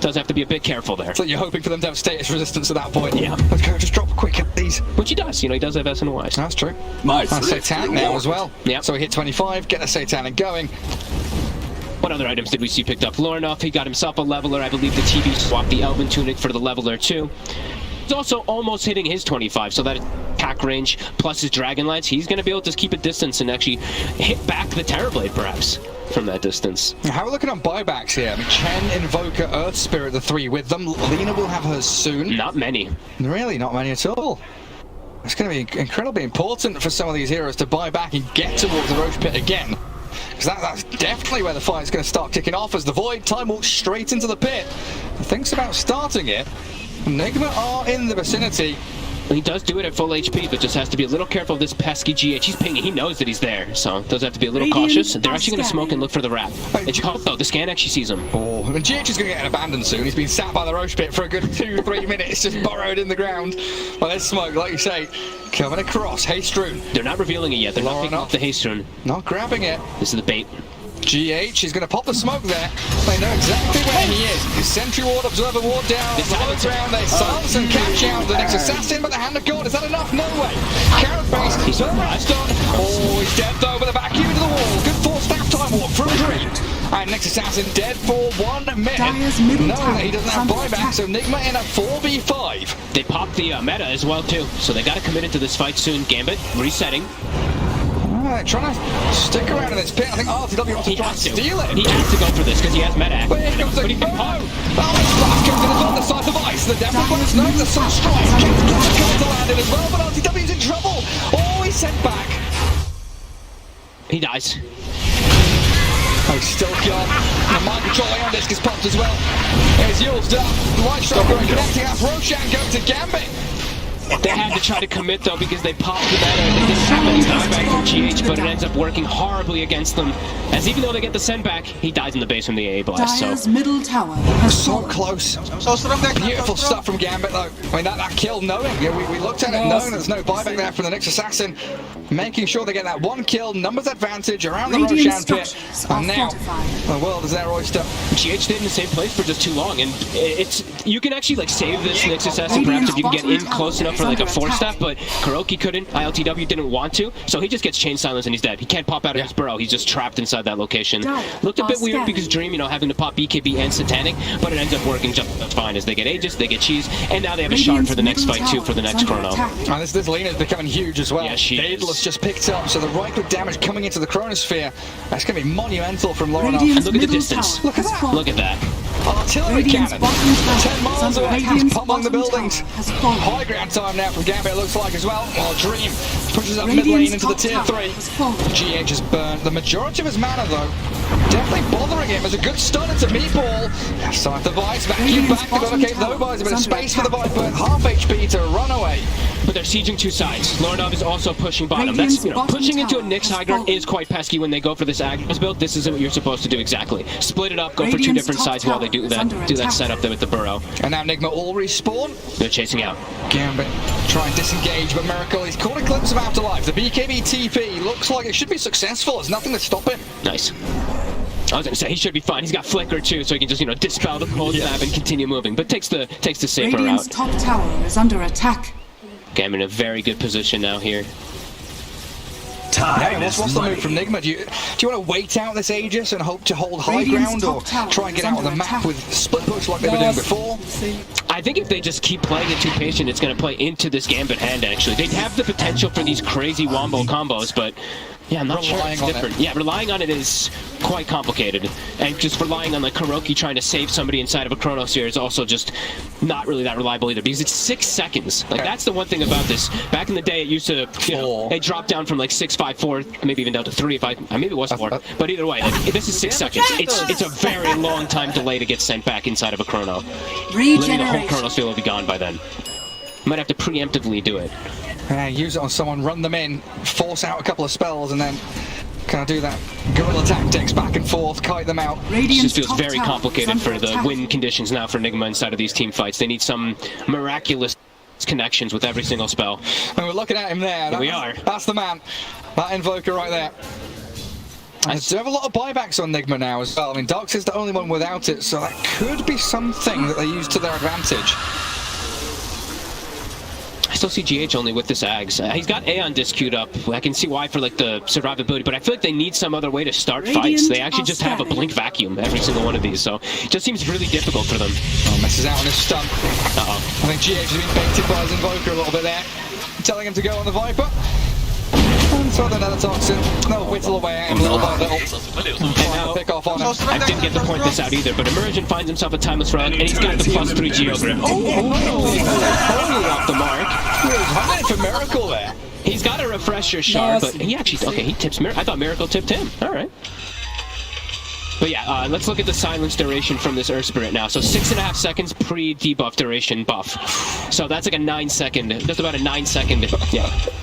B: Does have to be a bit careful there.
A: So you're hoping for them to have status resistance at that point.
B: Yeah.
A: Let's go, just drop quick, please.
B: Which he does. You know, he does have SNYs.
A: That's true.
D: Nice.
A: And Satanic now as well.
B: Yeah.
A: So we hit 25, get the Satanic going.
B: What other items did we see picked up? Lornoff, he got himself a leveler. I believe the TV swapped the Elven Tunic for the leveler too. He's also almost hitting his 25, so that attack range plus his Dragon Lights, he's going to be able to keep a distance and actually hit back the Terrorblade perhaps from that distance.
A: How are we looking on buybacks here? I mean, Chen, Invoker, Earth Spirit, the three with them. Lena will have hers soon.
B: Not many.
A: Really, not many at all. It's going to be incredibly important for some of these heroes to buy back and get towards the Roche Pit again. Because that's definitely where the fight's going to start kicking off as the Void time walks straight into the pit. Thinks about starting it. Nigma are in the vicinity.
B: He does do it at full HP, but just has to be a little careful of this pesky GH. He's pinging. He knows that he's there, so does have to be a little cautious. They're actually going to smoke and look for the wrap. It's caught though. The scan actually sees him.
A: Oh, and GH is going to get abandoned soon. He's been sat by the Roche Pit for a good 2-3 minutes, just burrowed in the ground. Well, there's smoke, like you say, coming across. Haste Rune.
B: They're not revealing it yet. They're not picking up the Haste Rune.
A: Not grabbing it.
B: This is the bait.
A: GH is going to pop the smoke there. They know exactly where he is. His Sentry Ward, Observer Ward down. The low ground, they silence and catch out the next assassin, but the Hand of God, is that enough? No way. Carrot face, he's surprised on. Oh, he's dead though, but the vacuum into the wall. Good for staff time walk from Dream. And next assassin dead for 1 minute. No, he doesn't have buyback, so Nigma in a 4v5.
B: They popped the meta as well too, so they got to commit into this fight soon. Gambit resetting.
A: Trying to stick around in this pit. I think RTW wants to try and steal it.
B: He has to go for this because he has meta.
A: But here comes the Splash comes in as well, the side of ice. The Death Blast, no, the Sun Strike. King's Blood comes to land in as well, but RTW's in trouble. Oh, sent back.
B: He dies.
A: Oh, he's still gone. The mind control on disc is popped as well. Here's Yule's up. Light Strike connecting up. Roshan going to Gambit.
B: They had to try to commit though because they popped the meta and they didn't have any knockback from GH, but it ends up working horribly against them. As even though they get the send back, he dies in the base from the AA blast.
C: Dire's middle tower has
A: So
C: fallen.
A: close. Beautiful stuff from Gambit though. I mean, that kill knowing. Yeah, we looked at it knowing there's no buyback there from the next assassin. Making sure they get that one kill, numbers advantage around the
C: Radiant
A: Roshan pit.
C: structures
A: And
C: are
A: now,
C: fortified.
A: the world is their oyster.
B: GH stayed in the same place for just too long, and you can actually like save this next assassin perhaps if you can get in close enough for like a 4-step, but Kuroki couldn't, ILTW didn't want to, so he just gets chain silence and he's dead. He can't pop out of his burrow, he's just trapped inside that location. Looked a bit weird because Dream, you know, having to pop BKB and Satanic, but it ends up working just fine as they get Aegis, they get Cheese, and now they have a shard for the next fight too for the next Chrono.
A: And this Lena's becoming huge as well.
B: Yeah, she
A: Daedalus
B: is.
A: just picked up, so the right-click damage coming into the Chronosphere, that's going to be monumental from Lauren.
B: And look at the distance.
A: Look at that.
B: Look at that.
A: Artillery
C: Radiant's
A: cannon.
C: bottom tower
A: 10 miles
C: is under
A: away,
C: attack.
A: he's pummeling the
C: Radiant's
A: buildings.
C: bottom tower has fallen.
A: High ground time now from Gambit, it looks like as well. While Dream pushes up mid lane
C: Radiant's
A: into the
C: top
A: tier
C: tower
A: 3.
C: has fallen.
A: GH has burned the majority of his mana though. Definitely bothering him as a good stun into Meatball. Side the Vice, vacuum
C: Radiant's
A: back, they've got to
C: bottom
A: keep no
C: tower
A: buys, a bit of
C: is under
A: space for the
C: attack.
A: Viper, half HP to run away.
B: But they're sieging two sides. Lorinov is also pushing bottom.
C: Radiant's
B: That's, you know,
C: bottom
B: pushing into a
C: tower
B: Nyx
C: has
B: high ground
C: fallen.
B: is quite pesky when they go for this Agnes build. This isn't what you're supposed to do exactly. Split it up, go for two
C: Radiant's
B: different
C: top
B: sides while they do
C: tower is under
B: that
C: attack.
B: setup there with the burrow.
A: And now Nigma all respawn.
B: They're chasing out.
A: Gambit try and disengage, but Miracle, he's caught a glimpse of Afterlife. The BKB TP looks like it should be successful. There's nothing to stop him.
B: Nice. I was gonna say he should be fine. He's got Flicker too, so he can just, you know, dispel the cold snap and continue moving. But takes the safer
C: Radiant's
B: route.
C: top tower is under attack.
B: Okay, I'm in a very good position now here.
A: Yeah, what's the move from Nigma? Do you want to wait out this Aegis and hope to hold high
C: Radiant's
A: ground, or
C: top tower
A: try and get
C: is
A: out on the
C: under
A: map
C: attack.
A: with split push like they were doing before?
B: I think if they just keep playing it too patient, it's going to play into this Gambit hand, actually. They have the potential for these crazy wombo combos, but yeah, I'm not sure
A: Relying
B: it's
A: on
B: different. Yeah, relying on it is quite complicated. And just relying on like Kuroki trying to save somebody inside of a Chronosphere is also just not really that reliable either, because it's 6 seconds. Like, that's the one thing about this. Back in the day, it used to, you know, it dropped down from like 6, 5, 4, maybe even down to 3 if maybe it was 4. But either way, like, this is 6 seconds. It's a very long time delay to get sent back inside of a Chrono. Literally the whole
C: Regeneration.
B: Chronosphere will be gone by then. Might have to preemptively do it.
A: Yeah, use it on someone, run them in, force out a couple of spells, and then kind of do that guerrilla tactics back and forth, kite them out.
B: It
C: Radiant's
B: just feels
C: top
B: very
C: tower is
B: complicated
C: under
B: for the
C: attack.
B: win conditions now for Nigma inside of these team fights. They need some miraculous connections with every single spell.
A: And we're looking at him there.
B: We are.
A: That's the man. That Invoker right there. And they do have a lot of buybacks on Nigma now as well. I mean, Darks is the only one without it, so that could be something that they use to their advantage.
B: I still see GH only with this Ags. He's got Aeon disc queued up. I can see why for like the survivability, but I feel like they need some other way to start fights. They actually just have a blink vacuum every single one of these, so it just seems really difficult for them.
A: Oh, misses out on his stun.
B: Uh-oh.
A: I think GH has been baited by his Invoker a little bit there, telling him to go on the Viper. And so another Toxin. They'll whittle away at him little by little.
B: And now,
A: Pick off on him.
B: I didn't get to point this out either, but Immersion finds himself a Timeless Rod, and he's got the +3 Geo Grip. Totally off the mark.
A: He was hunting for Miracle there.
B: He's got a Refresher shard, but he actually, okay, he tips Miracle. I thought Miracle tipped him. All right. But yeah, let's look at the silence duration from this Earth Spirit now. So 6.5 seconds pre-debuff duration buff. So that's like a 9-second, just about a 9-second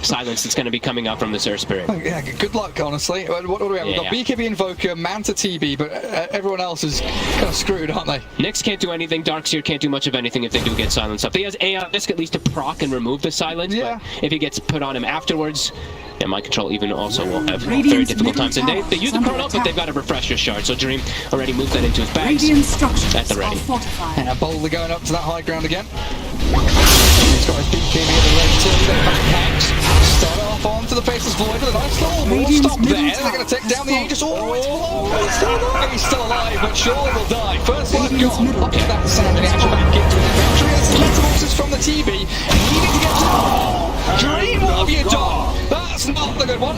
B: silence that's going to be coming out from this Earth Spirit.
A: Yeah, good luck, honestly. What do we have? We've got BKB Invoker, Manta TB, but everyone else is kind of screwed, aren't they?
B: Nyx can't do anything, Darkseer can't do much of anything if they do get silence up. He has Aeon Disc at least to proc and remove the silence, but if he gets put on him afterwards, and Mind Control even also will have very difficult times. And they use the Chrono, but they've got a Refresher shard, so Dream already moved that into his bags.
C: Radiant structures
B: At the ready.
C: are fortified.
A: And boldly going up to that high ground again. He's got his BKB at the ready too. Then back hacks. Start off onto the Faceless Void with a nice little wall
C: Radiant's
A: stop there.
C: middle
A: They're going to take down the
C: tower
A: Aegis. Oh, it's blown. He's still alive, but surely will die. First blood
C: Radiant's
A: gone.
C: middle
A: Look at that sound. He actually back into it. Eventually, it's the Metamorphosis from the TB. Needing to get to... Dream, what have you done? That's not the good one.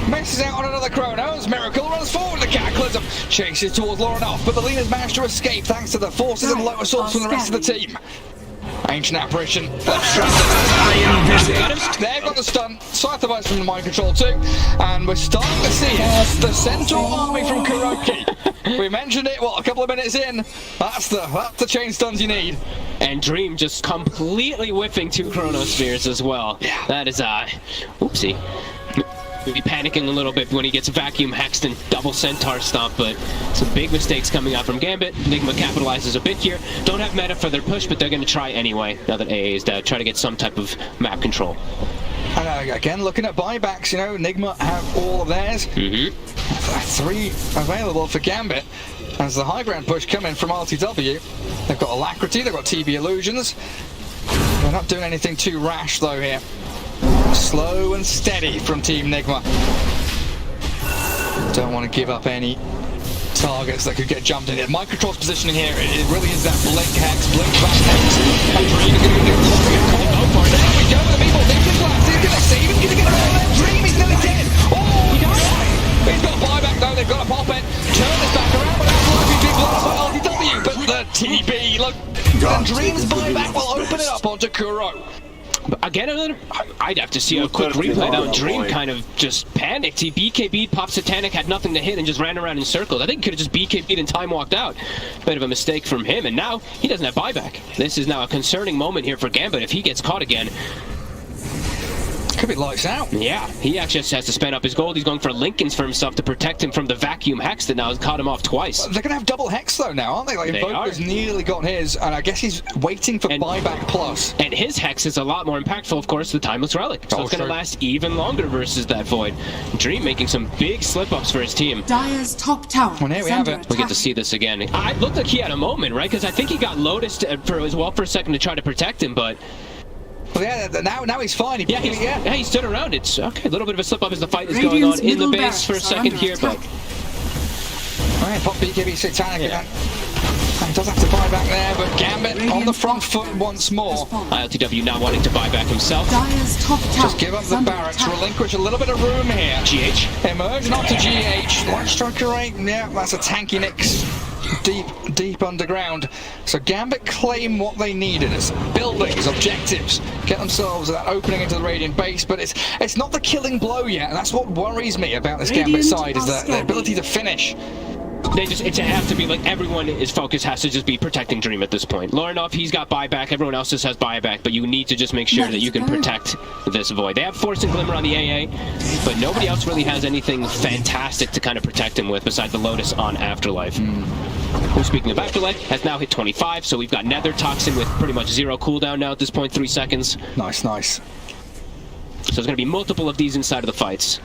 A: Misses out on another Chronos. Miracle runs forward to Cataclysm. Chases towards Lauren off, but the Lena's managed to escape thanks to the forces and low assaults from the rest of the team. Ancient Apparition. They've got the stun. Scytherbites from the mind control too. And we're starting to see it. The Centaur army from Kuroki. We mentioned it, what, a couple of minutes in. That's the chain stuns you need.
B: And Dream just completely whiffing 2 Chronospheres as well.
A: Yeah.
B: That is, oopsie. Maybe panicking a little bit when he gets vacuum hexed and double Centaur stomp, but some big mistakes coming out from Gambit. Nigma capitalizes a bit here. Don't have meta for their push, but they're going to try anyway, now that AA is dead. Try to get some type of map control.
A: And again, looking at buybacks, you know, Nigma have all of theirs. 3 available for Gambit. As the high ground push coming from RTW, they've got Alacrity, they've got TB Illusions. They're not doing anything too rash though here. Slow and steady from Team Nigma. Don't want to give up any targets that could get jumped in. Microtroll's positioning here, it really is that blink hex, blink back hex. And Dream is going to do go for it. There we go, the people thinking blast. He's going to save it, he's going to get around there. Dream, he's nearly dead. Oh, he died. He's got a buyback though, they've got to pop it. Turn this back around, but that's likely to be blown up by RTW. But the TB, look, and Dream's buyback will open it up onto Kuro.
B: Again, I'd have to see a quick replay though. Dream kind of just panicked. He BKB'd, popped Satanic, had nothing to hit, and just ran around in circles. I think he could have just BKB'd and time walked out. Bit of a mistake from him, and now he doesn't have buyback. This is now a concerning moment here for Gambit. If he gets caught again,
A: could be lights out.
B: Yeah, he actually just has to spend up his gold. He's going for Lincolns for himself to protect him from the vacuum hex that now has caught him off twice.
A: They're going to have double hex though now, aren't they? Like, Voker's nearly got his, and I guess he's waiting for buyback plus.
B: And his hex is a lot more impactful, of course, the Timeless Relic. So it's going to last even longer versus that Void. Dream making some big slip-ups for his team.
C: Dire's top tower.
A: Well, here we have it.
B: We get to see this again. It looked like he had a moment, right? Because I think he got Lotus for a second to try to protect him, but...
A: Well, yeah, now he's fine.
B: He stood around. It's okay. A little bit of a slip up as the fight is going on in the base for a second here, but
A: alright, pop BKB Satanic.
B: Yeah.
A: He does have to buy back there, but Gambit on the front foot once more.
B: ILTW now wanting to buy back himself.
C: Dire's top tower.
A: Just give up the barracks, relinquish a little bit of room here.
B: GH.
A: Emerge not to GH. Launch Striker 8. Yeah, that's a tanky Nix. Deep underground. So Gambit claim what they needed as buildings, objectives, get themselves that opening into the Radiant base, but it's not the killing blow yet, and that's what worries me about this Gambit side, is the ability to finish.
B: It has to be like everyone's focus has to just be protecting Dream at this point. Lorinov, he's got buyback, everyone else just has buyback, but you need to just make sure that you can protect this Void. They have Force and Glimmer on the AA, but nobody else really has anything fantastic to kind of protect him with besides the Lotus on Afterlife. Who, speaking of Afterlife, has now hit 25, so we've got Nether Toxin with pretty much 0 cooldown now at this point, 3 seconds.
A: Nice.
B: So there's going to be multiple of these inside of the fights.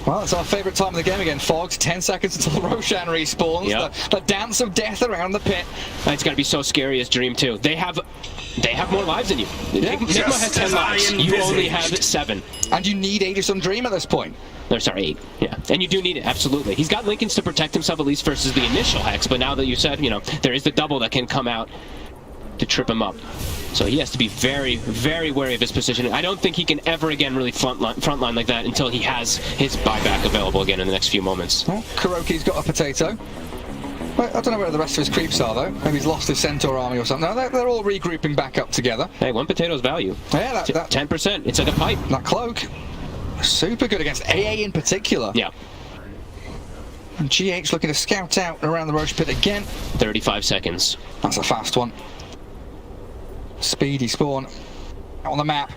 A: Well, it's our favourite time of the game again, Fogs. 10 seconds until Roshan respawns.
B: Yep.
A: The dance of death around the pit.
B: It's got to be so scary as Dream, too. They have more lives than you.
A: Yeah.
B: Nigma has 10 lives. You only have 7.
A: And you need Aegis on Dream at this point.
B: Or, sorry, 8. Yeah. And you do need it, absolutely. He's got Lincolns to protect himself, at least versus the initial hex, but now that you said, there is the double that can come out to trip him up. So he has to be very, very wary of his positioning. I don't think he can ever again really frontline like that until he has his buyback available again in the next few moments.
A: Well, Kuroki's got a potato. Well, I don't know where the rest of his creeps are, though. Maybe he's lost his Centaur army or something. No, they're all regrouping back up together.
B: Hey, 1 potato's value.
A: Yeah, that
B: 10%. It's like a pipe.
A: That cloak. Super good against AA in particular.
B: Yeah.
A: And GH looking to scout out around the Roche pit again.
B: 35 seconds.
A: That's a fast one. Speedy spawn on the map.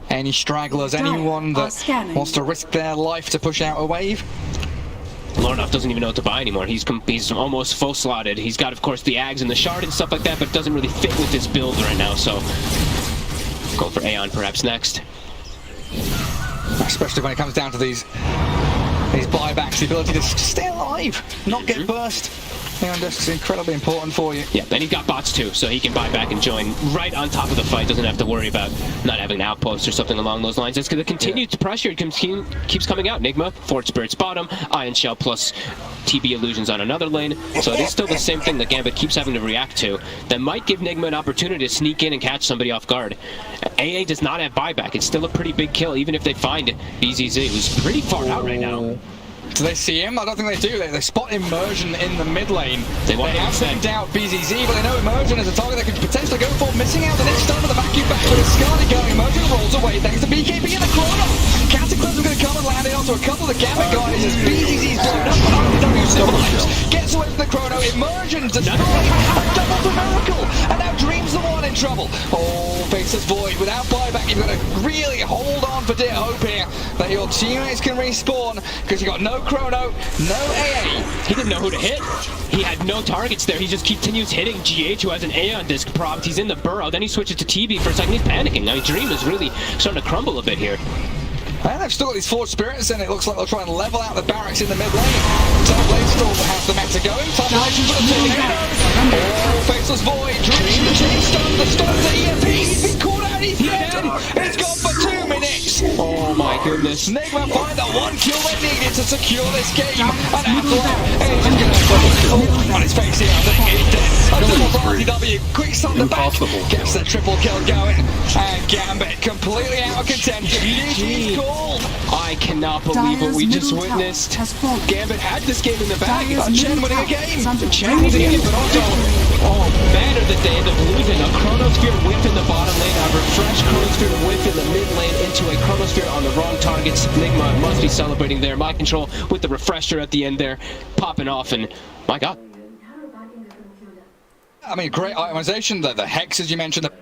A: Any stragglers, anyone that wants to risk their life to push out a wave?
B: Lorinov doesn't even know what to buy anymore. He's almost full slotted. He's got, of course, the Ags and the Shard and stuff like that, but it doesn't really fit with his build right now, so go for Aeon perhaps next.
A: Especially when it comes down to these buybacks, the ability to stay alive, not get burst. Aeon Disc is incredibly important for you.
B: Yeah, and he's got bots too, so he can buy back and join right on top of the fight. Doesn't have to worry about not having an outpost or something along those lines. It's going to continue to pressure. It keeps coming out. Nigma, Fort Spirit's bottom, Ion Shell plus TB Illusions on another lane. So it is still the same thing that Gambit keeps having to react to. That might give Nigma an opportunity to sneak in and catch somebody off guard. AA does not have buyback. It's still a pretty big kill, even if they find BZZ, who's pretty far out right now.
A: Do they see him? I don't think they do. They spot Immersion in the mid lane.
B: They want
A: have
B: him
A: sent out BZZ, but they know Immersion is a target they could potentially go for. Missing out the next stun with the vacuum back with a Scarlet going. Immersion rolls away thanks to BKB in the corner. Cataclysm going to come and land it onto a couple of the Gambit guys as BZZ's blown up. But RW survives. Gets away from the chrono. Immersion destroyed. A double for Miracle. And now Dream's the one in trouble. Oh, Faceless Void. Without buyback, you've got to really hold on for dear hope here that your teammates can respawn because you got no chrono, no AA.
B: He didn't know who to hit. He had no targets there. He just continues hitting GH, who has an A on disc propped. He's in the burrow. Then he switches to TB for a second. He's panicking. I mean, Dream is really starting to crumble a bit here.
A: And they've still got these Forge Spirits, and it looks like they'll try and level out the barracks in the mid lane. Top lane still has the meta going. Top lane for the tornado. Oh, Faceless Void. Dream the chain stun. The stun of the EMP. He's been caught out. He's dead. It's gone for 2 minutes.
B: Oh my goodness.
A: Nigma find the one kill they needed to secure this game. And after is going to fall on his face here. I think he's dead. A double for RTW. Quick stun the back. Gets the triple kill going. And Gambit completely out of contention. GG's called.
B: I cannot believe what we just witnessed. Gambit had this game in the bag.
A: Chen winning a game.
B: Chen winning it, but also, oh, man of the day, the Blues in a Chronosphere whiff in the bottom lane, a refreshed Chronosphere whiff in the mid lane into a Chronosphere on the wrong targets. Nigma must be celebrating there. My control with the refresher at the end there, popping off, and my God.
A: I mean, great itemization. The Hex, as you mentioned, the